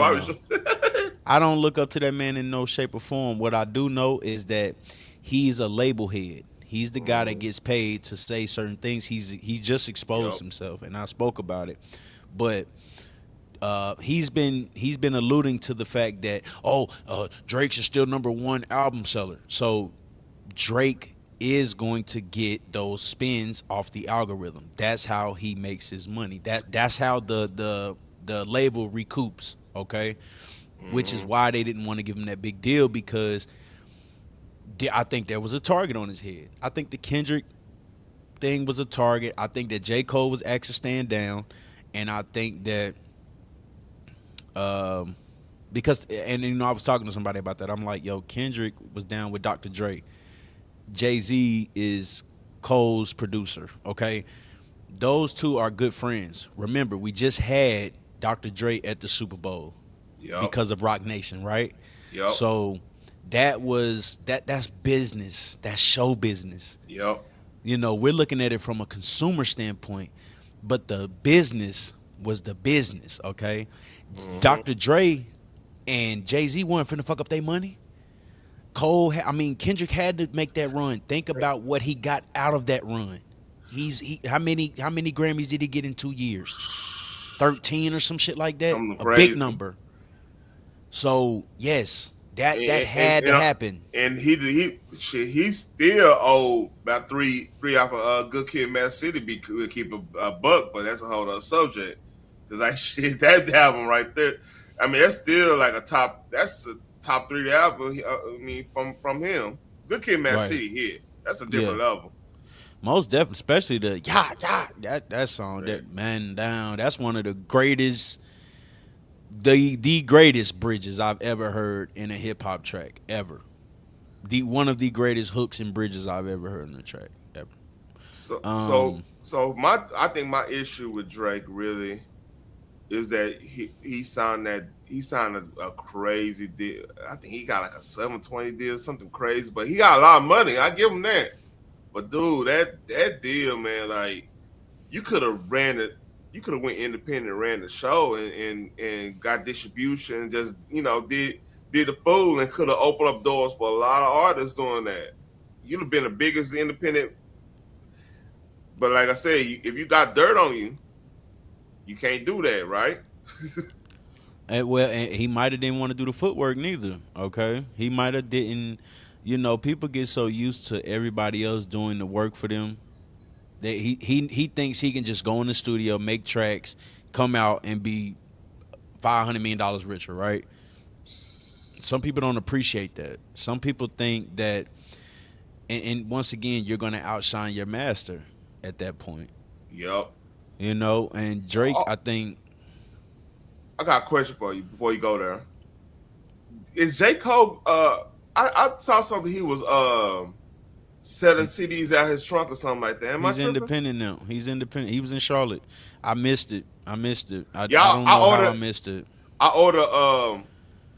I don't look up to that man in no shape or form. What I do know is that he's a label head. He's the guy that gets paid to say certain things. He just exposed himself, and I spoke about it. But he's been alluding to the fact that Drake's is still #1 album seller. So Drake is going to get those spins off the algorithm. That's how he makes his money. That's how the label recoups. Okay, which is why they didn't want to give him that big deal because I think there was a target on his head. I think the Kendrick thing was a target. I think that J. Cole was actually stand down, and I think that because I was talking to somebody about that. I'm like, yo, Kendrick was down with Dr. Dre. Jay-Z is Cole's producer. Okay, those two are good friends. Remember, we just had Dr. Dre at the Super Bowl because of Rock Nation, right? Yep. So that's business. That's show business. Yep. We're looking at it from a consumer standpoint, but the business was the business, okay? Dr. Dre and Jay-Z weren't finna fuck up their money. Kendrick had to make that run. Think about what he got out of that run. How many Grammys did he get in 2 years? 13 or some shit like that. A big number. So yes, that had to happen. And he still owed about three off of Good Kid, Mad City. Could keep a buck, but that's a whole other subject. Because that album right there. I mean, that's still like a top 3 album. From him. Good Kid, Mad City hit. That's a different level. Most definitely, especially the that song, that Man Down. That's one of the greatest, the greatest bridges I've ever heard in a hip hop track ever. One of the greatest hooks and bridges I've ever heard in a track ever. I think my issue with Drake really is that he signed a crazy deal. I think he got like a 720 deal, something crazy. But he got a lot of money. I give him that. But dude, that deal, man, like you could have went independent and ran the show and got distribution, just did the fool and could have opened up doors for a lot of artists doing that. You'd have been the biggest independent. But like I said, if you got dirt on you, you can't do that, right? And he might have didn't want to do the footwork neither. Okay, he might have didn't. People get so used to everybody else doing the work for them that he thinks he can just go in the studio, make tracks, come out and be $500 million richer, right? Some people don't appreciate that. Some people think that, and once again, you're going to outshine your master at that point. Yep. And Drake, I think. I got a question for you before you go there. Is J. Cole? I saw something. He was selling CDs out his trunk or something like that. He's independent now. He's independent. He was in Charlotte. I missed it. I don't know how I missed it. I ordered.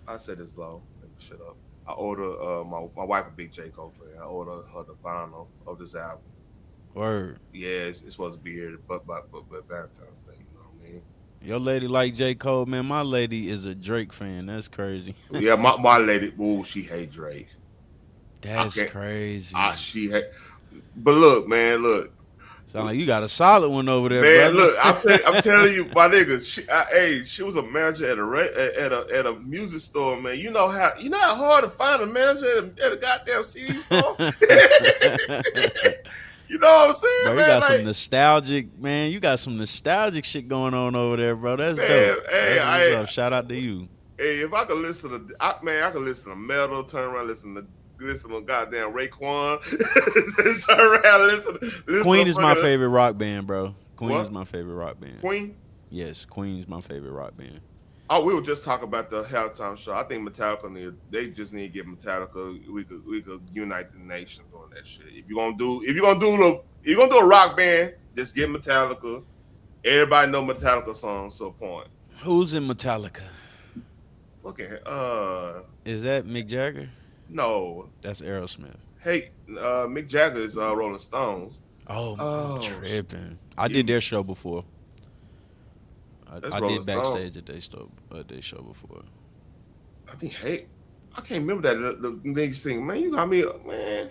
I said this low. Shut up. I ordered. My wife a big J. Cole fan. I ordered her the vinyl of this album. Word. Yeah, it's supposed to be here, but Valentine's Day. You know what I mean? Your lady like J. Cole, man. My lady is a Drake fan. That's crazy. Yeah, my lady. Ooh, she hate Drake. That's crazy. She hate. But look, man, look. Sound like you got a solid one over there, man. Brother. Look, I'm telling you, my nigga. She was a manager at a music store, man. You know how hard to find a manager at a goddamn CD store. You know what I'm saying, bro, man? You got some nostalgic, man. You got some nostalgic shit going on over there, bro. That's dope. That's dope. Shout out to you. Hey, if I could listen to, I could listen to metal, turn around, listen to goddamn Raekwon, turn around, listen. Queen is my favorite rock band, bro. Queen is my favorite rock band. Queen? Yes, Queen's my favorite rock band. Oh, we were just talking about the halftime show. I think Metallica they just need to get Metallica. We could unite the nation on that shit. If you're gonna do a rock band, just get Metallica. Everybody know Metallica songs to a point. Who's in Metallica? Okay, is that Mick Jagger? No, that's Aerosmith. Hey, Mick Jagger is Rolling Stones. Oh, I'm tripping. I did their show before. I did backstage at their show before. I think, I can't remember that. The nigga sing, man, you got me, man.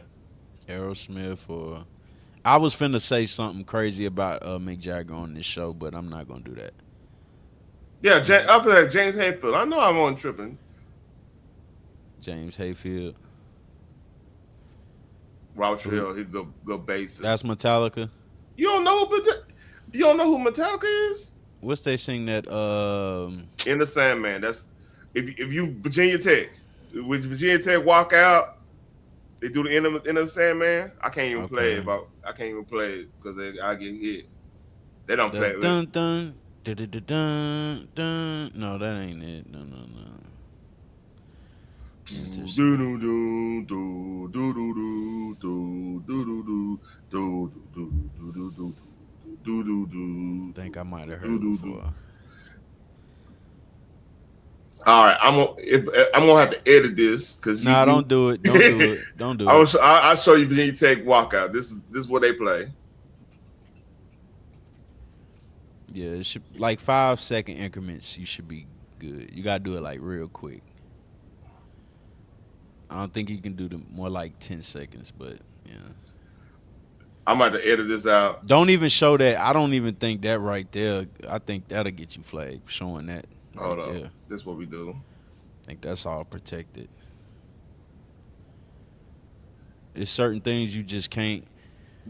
Aerosmith or... I was finna say something crazy about Mick Jagger on this show, but I'm not gonna do that. Yeah, after that, James Hetfield. I know I'm on tripping. James Hetfield. Robert Trujillo, he's good bassist. That's Metallica. You don't know who Metallica is? What's they sing that? In the Sandman. That's if you Virginia Tech. When Virginia Tech walk out, they do the in the Sandman. I can't even play it. I can't even play it because I get hit. They don't play it. Dun dun dun dun dun dun. No, that ain't it. No. Do do do do do do do do do do do. Think I might have heard it before. All right, I'm gonna have to edit this because don't do it. Don't do it. Don't do it. I'll show you Virginia Tech walkout. This is what they play. Yeah, it should like 5-second increments. You should be good. You gotta do it like real quick. I don't think you can do more like 10 seconds, but yeah. I'm about to edit this out. Don't even show that. I don't even think that right there. I think that'll get you flagged showing that. Hold on. This is what we do. I think that's all protected. There's certain things you just can't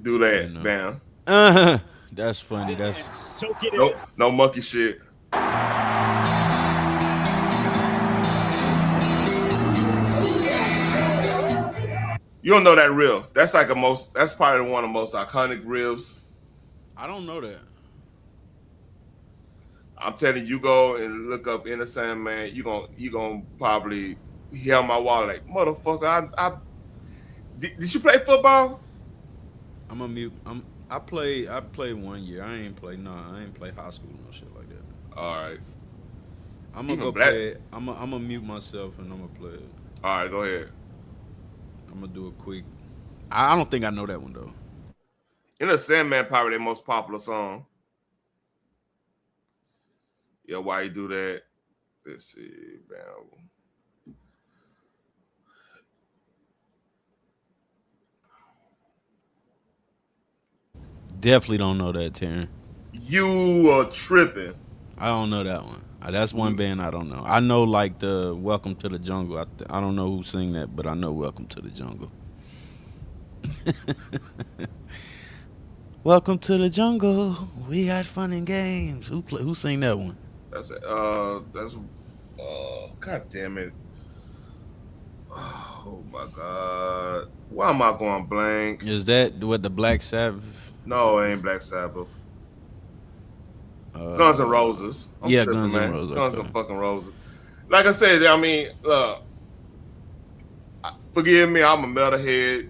do that. You know. Bam. That's funny. That's no monkey shit. You don't know that riff. That's like that's probably one of the most iconic riffs. I don't know that. I'm telling you, go and look up In the Sandman. You gonna probably hear my wall like, motherfucker. Did you play football? I'm a mute. I played 1 year. I ain't play high school, no shit like that. All right. I'm gonna go play it. I'm gonna mute myself and I'm gonna play it. All right, go ahead. I'm gonna do a quick. I don't think I know that one though. In the Sandman, probably their most popular song. Yeah, why you do that? Let's see. Bam. Definitely don't know that, Taryn. You are tripping. I don't know that one. That's one band I don't know. I know like the Welcome to the Jungle. I don't know who sing that, but I know Welcome to the Jungle. Welcome to the jungle. We got fun and games. Who sang that one? That's God damn it. Oh my God. Why am I going blank? Is that what the Black Sabbath? No, it ain't Black Sabbath. Guns N' Roses. Yeah, Guns N' Roses. Guns N' fucking Roses. Like I said, I mean, forgive me, I'm a metalhead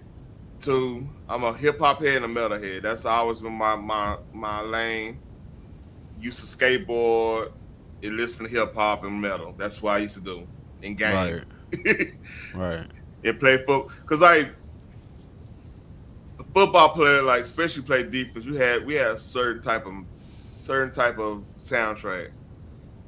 too. I'm a hip hop head and a metalhead. That's always been my lane. Used to skateboard and listen to hip hop and metal. That's what I used to do in game. Right. And play football. Cause the football player, like especially play defense, we had a certain type of soundtrack.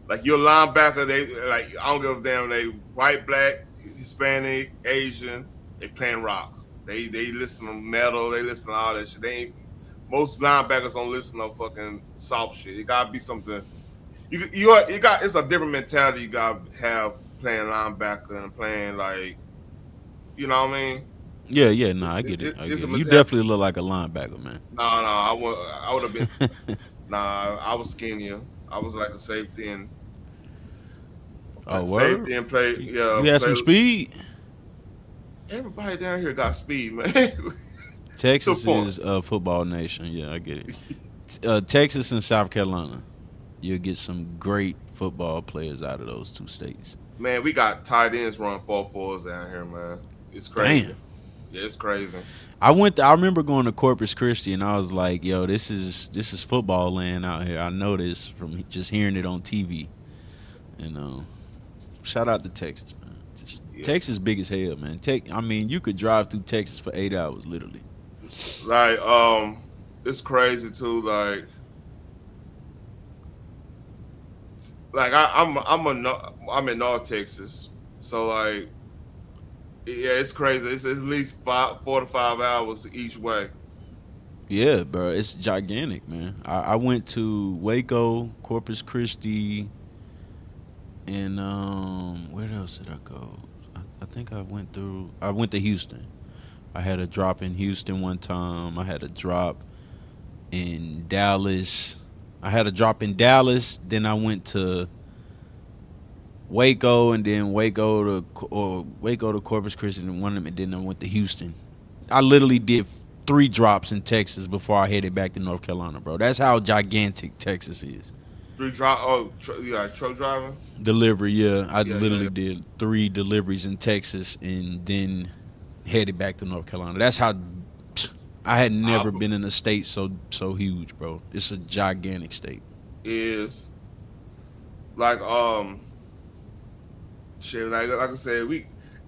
Like your linebacker, they like I don't give a damn. They white, black, Hispanic, Asian. They playing rock. They listen to metal. They listen to all that shit. Most linebackers don't listen to fucking soft shit. It gotta be something. It's a different mentality you gotta have playing linebacker and playing like, you know what I mean? Yeah, no, I get it. You definitely look like a linebacker, man. No, I would have been. Nah, I was skinnier. I was like a safety and safety and play. Yeah, you had some speed. Everybody down here got speed, man. Texas is a football nation. Yeah, I get it. Texas and South Carolina. you'll get some great football players out of those two states. Man, we got tight ends run 4.4s down here, man. It's crazy. Damn. Yeah, it's crazy. I remember going to Corpus Christi and I was like, yo, this is football land out here. I know this from just hearing it on TV. And shout out to Texas, man. Texas big as hell, man. I mean, you could drive through Texas for 8 hours, literally. Like, it's crazy too. Like I'm in North Texas, so like, yeah, it's crazy. It's at least 4 to 5 hours each way. Yeah, bro, it's gigantic, man. I went to Waco, Corpus Christi, and where else did I go? I think I went to Houston. I had a drop in Houston one time. I had a drop in Dallas. Then I went to Waco, and then Waco to Corpus Christi, and then I went to Houston. I literally did 3 drops in Texas before I headed back to North Carolina, bro. That's how gigantic Texas is. 3 drop. Oh, truck driving. Delivery, yeah. I literally did 3 deliveries in Texas, and then headed back to North Carolina. That's how. I had never been in a state so huge, bro. It's a gigantic state. Is like shit. Like I said,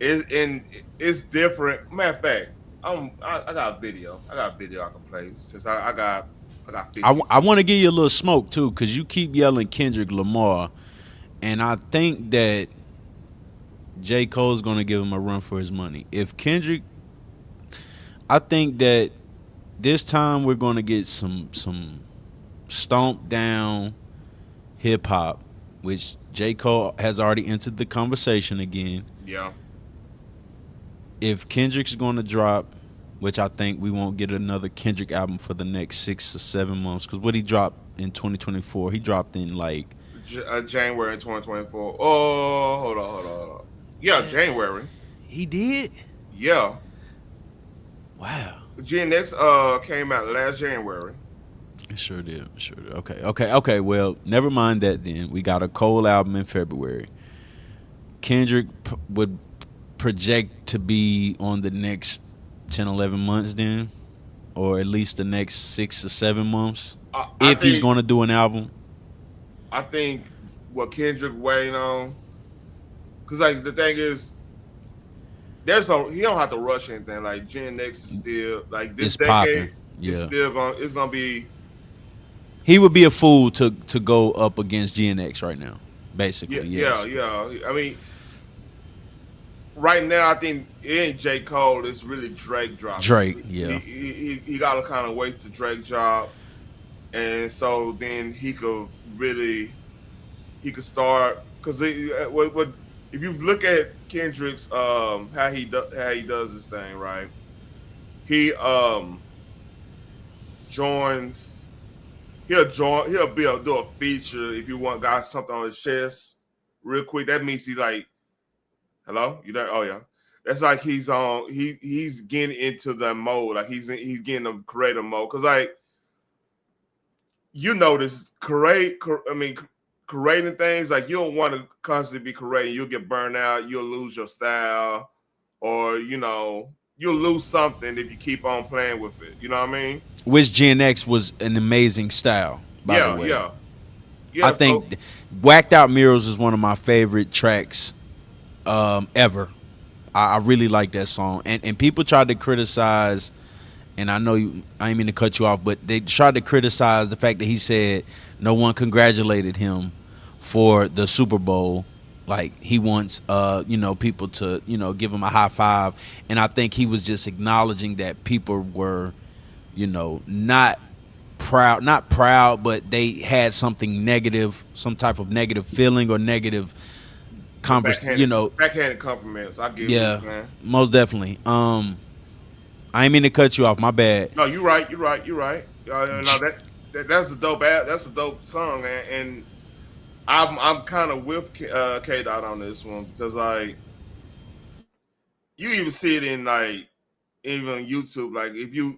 it's different. Matter of fact, I got a video. I can play since I got 50. I want to give you a little smoke too, because you keep yelling Kendrick Lamar, and I think that J. Cole's gonna give him a run for his money. If Kendrick, I think that this time we're gonna get some stomped down hip hop, which J. Cole has already entered the conversation again. Yeah. If Kendrick's gonna drop, which I think we won't get another Kendrick album for the next 6 or 7 months, because what he dropped in 2024, he dropped in like January 2024. Oh, hold on. Yeah, January. He did? Yeah. Wow. GNX came out last January. It sure did. Okay. Well, never mind that then. We got a Cole album in February. Kendrick would project to be on the next 10, 11 months then, or at least the next 6 or 7 months, if he's going to do an album. I think what Kendrick waiting on, because like the thing is, he don't have to rush anything. Like Gen X is still like this decade. Yeah. It's gonna be. He would be a fool to go up against GNX right now, basically. Yeah, yes. yeah. I mean, right now I think it ain't J. Cole. It's really Drake dropping. Drake, yeah. He got to kind of wait to Drake drop, and so then he could start, because what if you look at Kendrick's how he does this thing, right? He joins. He'll do a feature if you got something on his chest real quick. That means he's like, hello, you there? Oh yeah. That's like he's getting into the mode. Like he's getting the creative mode. Cause like, you notice creating things, like you don't want to constantly be creating. You'll get burned out. You'll lose your style, or you'll lose something if you keep on playing with it. You know what I mean? Which Gen X was an amazing style, by the way. Yeah. I think Whacked Out Murals is one of my favorite tracks ever. I really like that song. And people tried to criticize, and I know I didn't mean to cut you off, but they tried to criticize the fact that he said no one congratulated him for the Super Bowl. Like he wants people to give him a high five. And I think he was just acknowledging that people were not proud, but they had something negative, some type of negative feeling or negative backhanded compliments. I give you, man. Most definitely. I ain't mean to cut you off. My bad. No, you're right. That's a dope song, man. And I'm kind of with K Dot on this one, because like you even see it in like even YouTube. Like a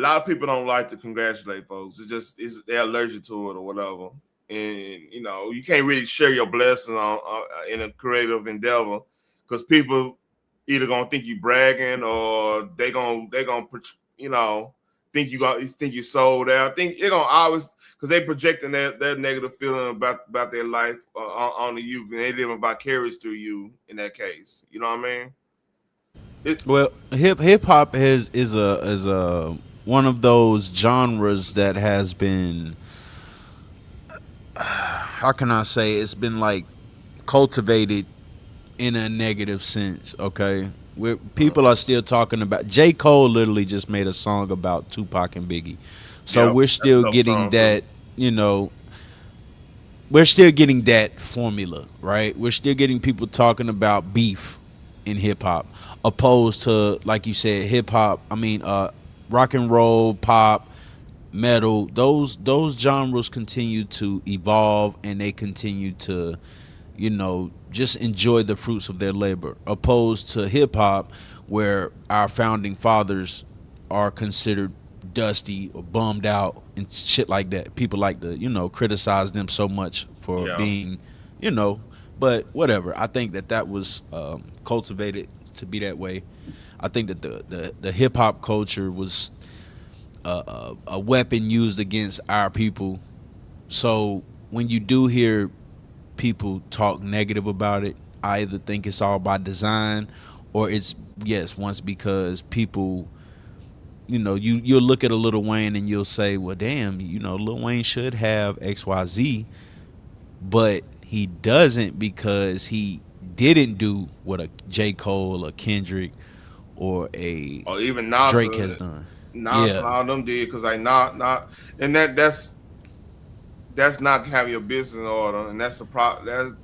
lot of people don't like to congratulate folks. They're allergic to it or whatever. and you know you can't really share your blessings on in a creative endeavor because people either gonna think you bragging or they gonna you know think you sold out. Think they're gonna always because they projecting that negative feeling about their life on the youth, and they living vicarious through you in that case. You know what I mean? Well, hip hop is a one of those genres that has been, how can I say, it's been like cultivated in a negative sense. Okay, where people are still talking about J. Cole literally just made a song about Tupac and Biggie, so we're still getting that. You know, we're still getting that formula, right? We're still getting people talking about beef in hip hop, opposed to, like you said, hip hop. I mean, rock and roll, pop, metal. Those genres continue to evolve, and they continue to, you know, just enjoy the fruits of their labor, opposed to hip hop, where our founding fathers are considered dusty or bummed out and shit like that. People like to, you know, criticize them so much for being, you know, but whatever. I think that was cultivated to be that way. I think that the hip hop culture was a weapon used against our people. So when you do hear people talk negative about it, I either think it's all by design or it's once because people, you know, you'll look at a Lil Wayne and you'll say, well, damn, you know, Lil Wayne should have XYZ, but he doesn't because he didn't do what a J. Cole or Kendrick or even Nas, Drake has done. Nas and all them did because not and that's not having your business in order, and that's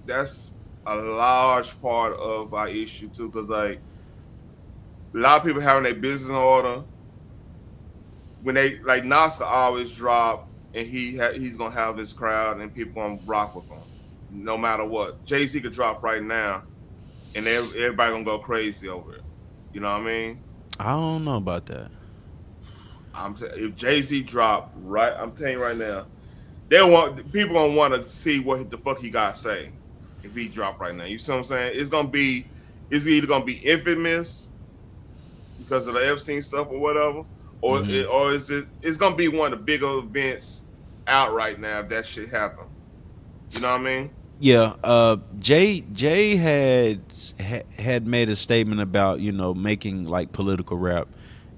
that's a large part of our issue too, because like a lot of people having their business in order. When they like Nas always drop, and he's gonna have his crowd, and people gonna rock with him, no matter what. Jay-Z could drop right now, and everybody gonna go crazy over it. You know what I mean? I don't know about that. If Jay-Z drop right, I'm telling you right now, people gonna want to see what the fuck he got to say if he drop right now. You see what I'm saying? It's either gonna be infamous because of the Epstein stuff or whatever. Or it's gonna be one of the bigger events out right now if that shit happen. You know what I mean? Yeah. Jay had made a statement about, you know, making like political rap,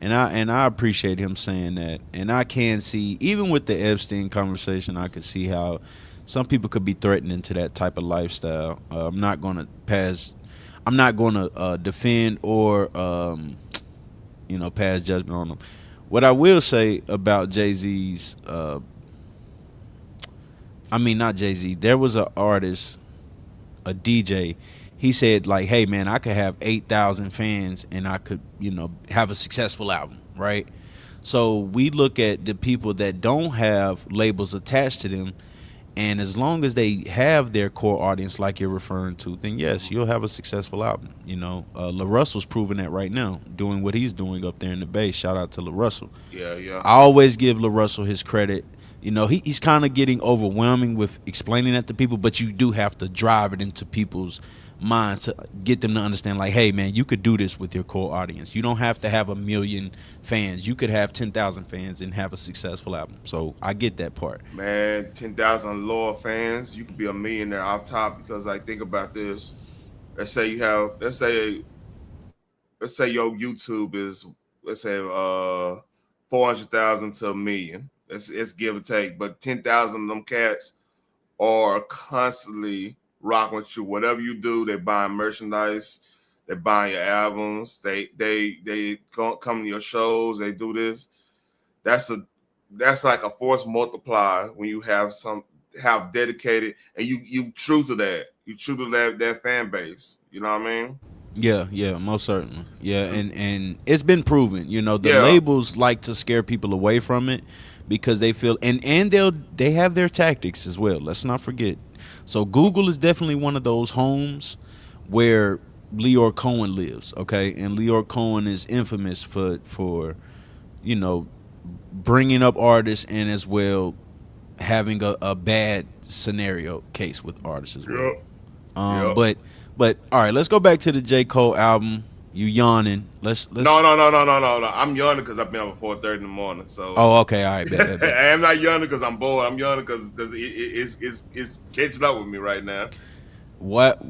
and I appreciate him saying that. And I can see, even with the Epstein conversation, I could see how some people could be threatened into that type of lifestyle. I'm not gonna defend or you know, pass judgment on them. What I will say about Jay-Z's, not Jay-Z, there was an artist, a DJ, he said like, hey man, I could have 8,000 fans and I could, you know, have a successful album, right? So we look at the people that don't have labels attached to them, and as long as they have their core audience like you're referring to, then yes, you'll have a successful album. You know, La Russell's proving that right now, doing what he's doing up there in the Bay. Shout out to La Russell. Yeah. I always give La Russell his credit. You know, he's kind of getting overwhelming with explaining that to people, but you do have to drive it into people's minds to get them to understand, like, hey man, you could do this with your core audience. You don't have to have 1 million fans. You could have 10,000 fans and have a successful album. So I get that part. Man, 10,000 loyal fans, you could be a millionaire off top, because like, think about this. Let's say your YouTube is, let's say 400,000 to 1 million. It's give or take, but 10,000 of them cats are constantly rocking with you. Whatever you do, they buying merchandise, they buying your albums, they come to your shows, they do this. That's like a force multiplier when you have dedicated, and you true to that. You true to that fan base. You know what I mean? Yeah, most certainly. Yeah, and it's been proven. You know, the labels like to scare people away from it because they feel, and they have their tactics as well. Let's not forget. So Google is definitely one of those homes where Leor Cohen lives, okay? And Leor Cohen is infamous for you know, bringing up artists and as well having a bad scenario case with artists as well. Yep. But all right, let's go back to the J. Cole album. You yawning? Let's. No. I'm yawning because I've been up at 4:30 in the morning. So. Oh, okay. All right. Bet. I am not yawning because I'm bored. I'm yawning because it's catching up with me right now. What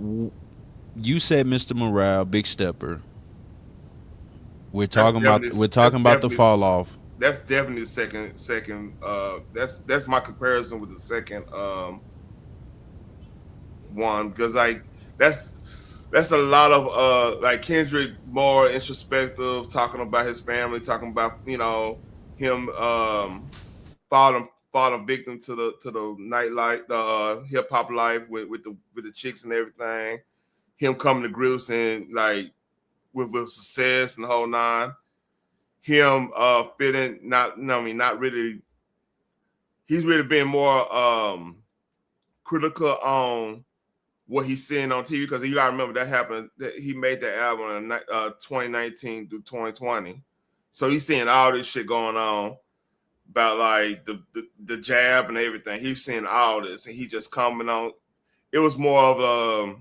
you said, Mr. Morale, Big Stepper. We're talking about the fall off. That's definitely the second. That's my comparison with the second one, because like that's a lot of like Kendrick more introspective, talking about his family, talking about him falling victim to the nightlife, the hip hop life with the chicks and everything. Him coming to grips and like with success and the whole nine. Him feeling not really. He's really been more critical on what he's seeing on TV, because you gotta remember that happened. That he made that album in 2019 through 2020, so he's seeing all this shit going on about like the jab and everything. He's seeing all this, and he just coming on. It was more of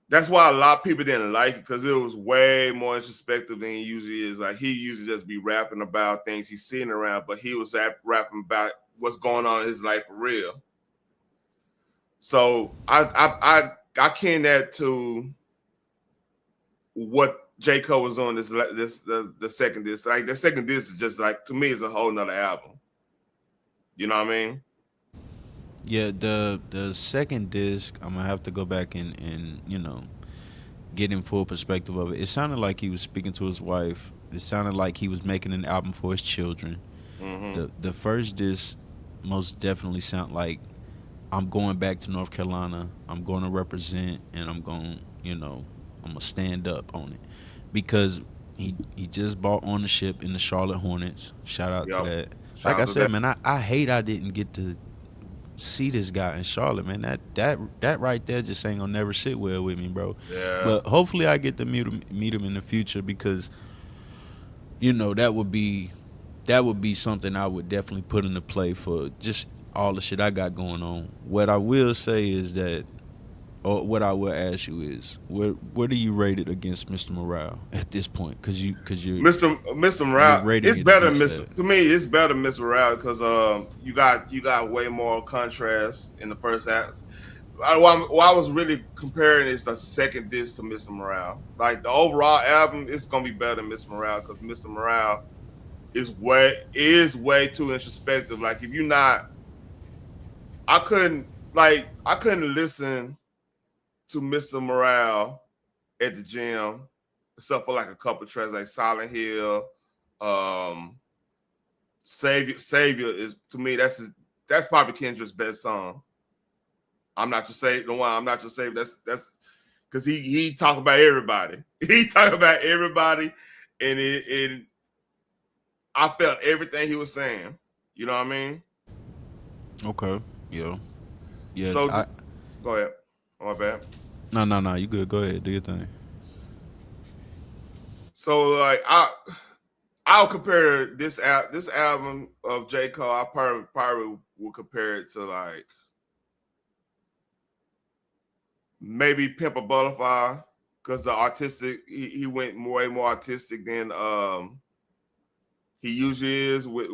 that's why a lot of people didn't like it, because it was way more introspective than he usually is. Like he usually just be rapping about things he's seeing around, but he was rapping about what's going on in his life for real. So I kin that to what J. Cole was on the second disc. Like the second disc is just like, to me, it's a whole nother album. You know what I mean? Yeah, the second disc, I'm gonna have to go back and get in full perspective of it. It sounded like he was speaking to his wife. It sounded like he was making an album for his children. Mm-hmm. The first disc most definitely sound like, I'm going back to North Carolina. I'm going to represent, and I'm going to stand up on it, because he just bought ownership in the Charlotte Hornets. Shout out to that. Like I said, man, I hate I didn't get to see this guy in Charlotte, man. That right there just ain't gonna never sit well with me, bro. Yeah. But hopefully I get to meet him in the future, because that would be something I would definitely put into play for just all the shit I got going on. What I will say is that, or what I will ask you is, where do you rate it against Mr. Morale at this point? Because you're Mr. Morale, it's better to me. It's better than Mr. Morale, because you got way more contrast in the first act. What I was really comparing is the second disc to Mr. Morale. Like the overall album, it's gonna be better than Mr. Morale, because Mr. Morale is way too introspective. Like if you're not, I couldn't listen to Mr. Morale at the gym, except for like a couple of tracks like Silent Hill, Savior is, to me, that's probably Kendrick's best song. I'm not your savior. No, I'm not your savior. That's because he talk about everybody. He talk about everybody, and I felt everything he was saying. You know what I mean? Okay. Yeah. So go ahead. Oh, my bad. No. You good? Go ahead. Do your thing. So like I'll compare this album of J. Cole. I probably will compare it to like maybe Pimp a Butterfly, because the artistic he went way more artistic than he usually is with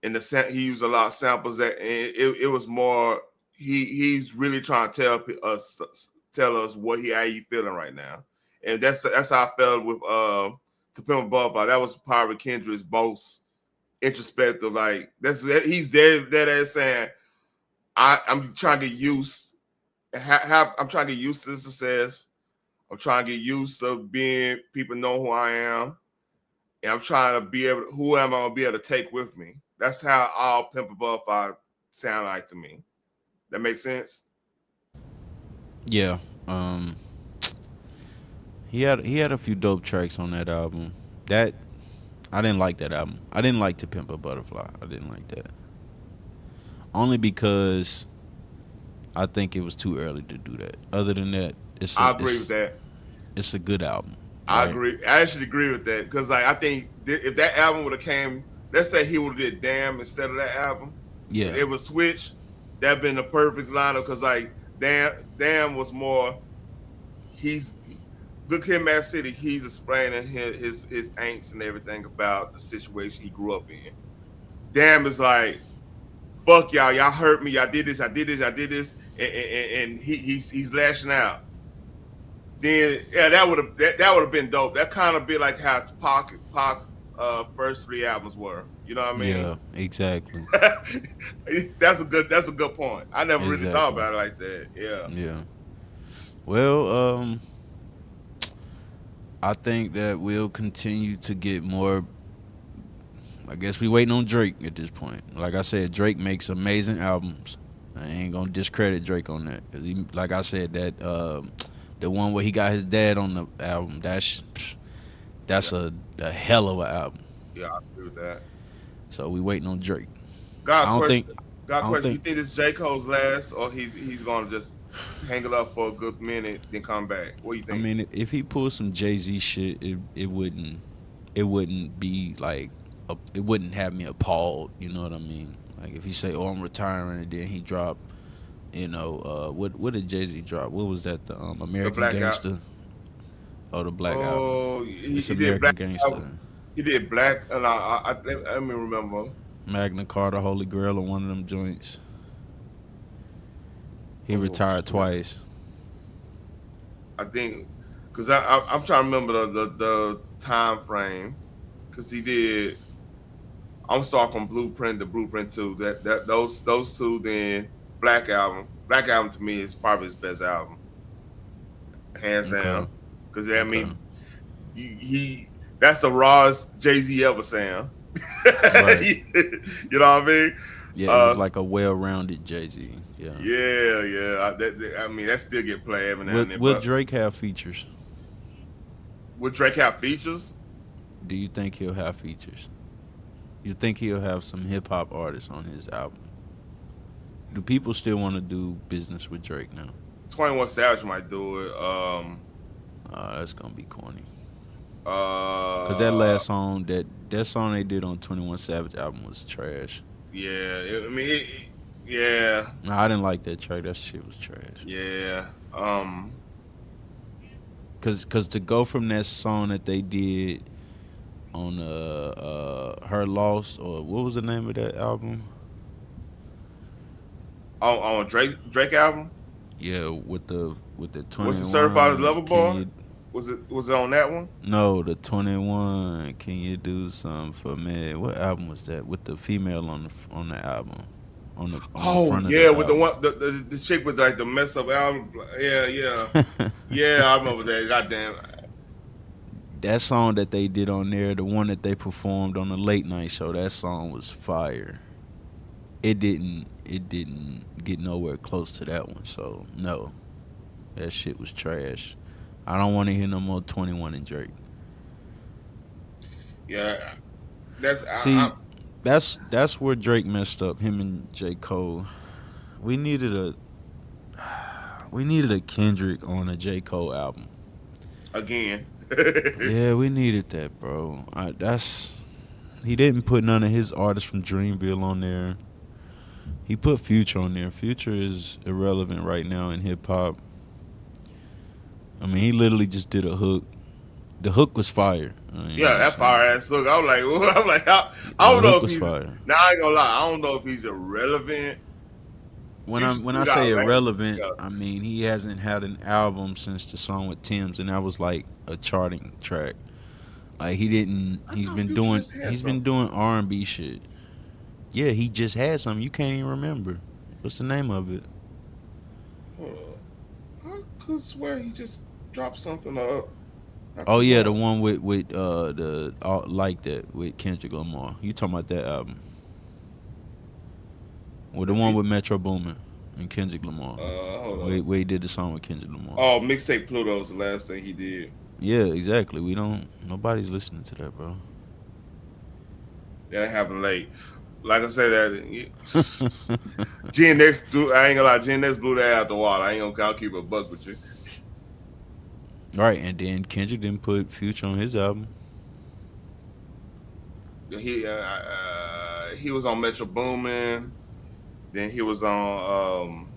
in the he used a lot of samples that it was more he's really trying to tell us how you feeling right now, and that's how I felt with To Pimp a Butterfly. That was probably Kendrick's most introspective. Like he's dead ass saying, I'm trying to get used. I'm trying to get used to the success. I'm trying to get used to being people know who I am, and I'm trying to be able. Who am I gonna be able to take with me? That's how all Pimp a Butterfly sound like to me. That makes sense. Yeah. He had a few dope tracks on that album. That I didn't like that album. I didn't like To Pimp a Butterfly. I didn't like that. Only because I think it was too early to do that. Other than that, I agree with that. It's a good album. Right? I agree. I actually agree with that, because like I think if that album would have came, let's say he would have did Damn instead of that album. Yeah. It was switch. That'd been the perfect lineup because like Damn was more. He's Good Kid, Mad City. He's explaining his angst and everything about the situation he grew up in. Damn is like, fuck y'all. Y'all hurt me. Y'all did this. I did this. And he's lashing out. Then that would have been dope. That kind of be like how Pac first 3 albums were. You know what I mean? Yeah, exactly. That's a good point. I never really thought about it like that. Yeah. Yeah. Well, I think that we'll continue to get more. I guess we waiting on Drake at this point. Like I said, Drake makes amazing albums. I ain't gonna discredit Drake on that. 'Cause he, like I said, that the one where he got his dad on the album, that's a hell of an album. Yeah, I agree with that. So we waiting on Drake. You think it's J. Cole's last, or he's gonna just hang it up for a good minute, then come back? What do you think? I mean, if he pulls some Jay-Z shit, it wouldn't be like it wouldn't have me appalled. You know what I mean? Like if he say, "Oh, I'm retiring," and then he drop, what did Jay-Z drop? What was that? The American Gangster. Oh, the Black album. Oh, he American did Black Gangster. album. He did Black, and I remember Magna Carta, Holy Grail, or one of them joints. He retired twice. I think, because I'm trying to remember the time frame, because he did. I'm starting from Blueprint to Blueprint 2. Those two, then Black album. Black album to me is probably his best album, hands down. Because I mean, he that's the rawest Jay-Z ever sound. Right. You know what I mean? Yeah, it's like a well-rounded Jay-Z. Yeah. Yeah. I mean, that still get played every now and then. Will Drake have features? Would Drake have features? Do you think he'll have features? You think he'll have some hip-hop artists on his album? Do people still want to do business with Drake now? 21 Savage might do it. That's going to be corny. Because that last song, that song they did on 21 Savage album was trash. Yeah, yeah. No, I didn't like that track. That shit was trash. Yeah. Cause to go from that song that they did on Her Loss, or what was the name of that album? On Drake album? Yeah, with the 21. What's the Certified Lover Boy? Was it on that one? No, the 21. Can you do something for me? What album was that? With the female on the album. On the front of the with album. the chick with like the mess up album. Yeah. Yeah, I remember that. Goddamn. That song that they did on there, the one that they performed on the late night show, that song was fire. It didn't get nowhere close to that one, so no. That shit was trash. I don't want to hear no more 21 and Drake. Yeah. That's where Drake messed up, him and J. Cole. We needed a Kendrick on a J. Cole album. Again. Yeah, we needed that, bro. He didn't put none of his artists from Dreamville on there. He put Future on there. Future is irrelevant right now in hip hop. I mean, he literally just did a hook. The hook was fire. That fire ass hook. I don't know if he's fire. Now I ain't gonna lie. I don't know if he's irrelevant. When I say irrelevant, I mean he hasn't had an album since the song with Tim's, and that was like a charting track. Like he's been doing R&B shit. Yeah, he just had something. You can't even remember. What's the name of it? I could swear he just dropped something up. Oh yeah, the one with the like that with Kendrick Lamar. You talking about that album? Or the one with Metro Boomin and Kendrick Lamar. Hold on. Where he did the song with Kendrick Lamar. Oh, Mixtape Pluto's the last thing he did. Yeah, exactly. Nobody's listening to that, bro. That happened late. Like I said, that GNX, I ain't gonna lie, GNX blew that out the water. I'll keep a buck with you. Right, and then Kendrick didn't put Future on his album. He was on Metro Boomin. Then he was on.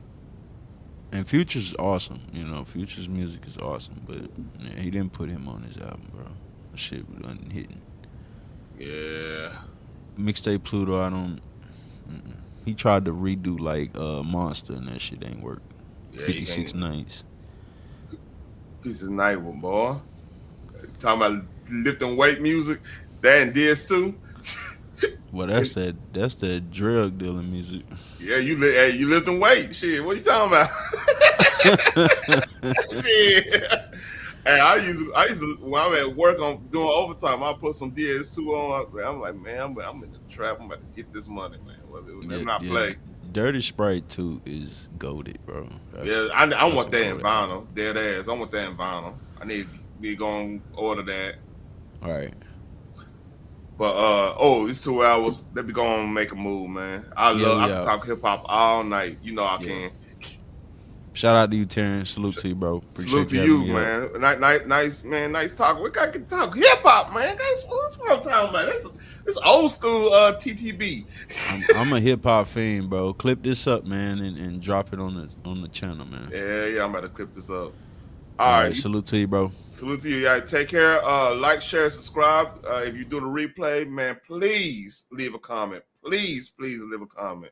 And Future's awesome. You know, Future's music is awesome, but yeah, he didn't put him on his album, bro. The shit was unhitting. Yeah. Mixtape Pluto, I don't. He tried to redo like Monster, and that shit ain't work. Yeah, 56 Nights. 56 Nights, boy. Talking about lifting weight music. That and DS2. Well, that's that drug dealing music. Yeah, you lifting weight. Shit, what you talking about? Yeah. Hey, I used to when I'm at work on doing overtime, I put some DS2 on. I'm like, man, I'm in the trap. I'm about to get this money, man. Let me not play. Dirty Sprite 2 is goated, bro. I want that in vinyl. Dead ass. I want that in vinyl. I need to go and order that. All right. But it's 2 hours. Let me go on and make a move, man. I can talk hip hop all night. You know I can. Shout out to you, Terrence. Salute to you, bro. Appreciate Salute to you, man. Nice, man. Nice talk. We got to talk hip hop, man. That's what I'm talking about. That's old school TTB. I'm a hip hop fiend, bro. Clip this up, man, and drop it on the channel, man. Yeah. I'm about to clip this up. All right. Salute to you, bro. Salute to you. Yeah, take care. Like, share, subscribe. If you do the replay, man, please leave a comment. Please leave a comment.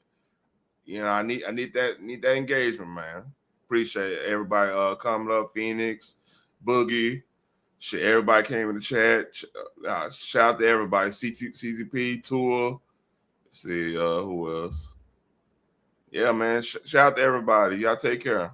You know, I need that engagement, man. Appreciate everybody coming up. Phoenix, Boogie, shit. Everybody came in the chat. Shout out to everybody. CCP, Tour. Let's see who else. Yeah, man. Shout out to everybody. Y'all take care.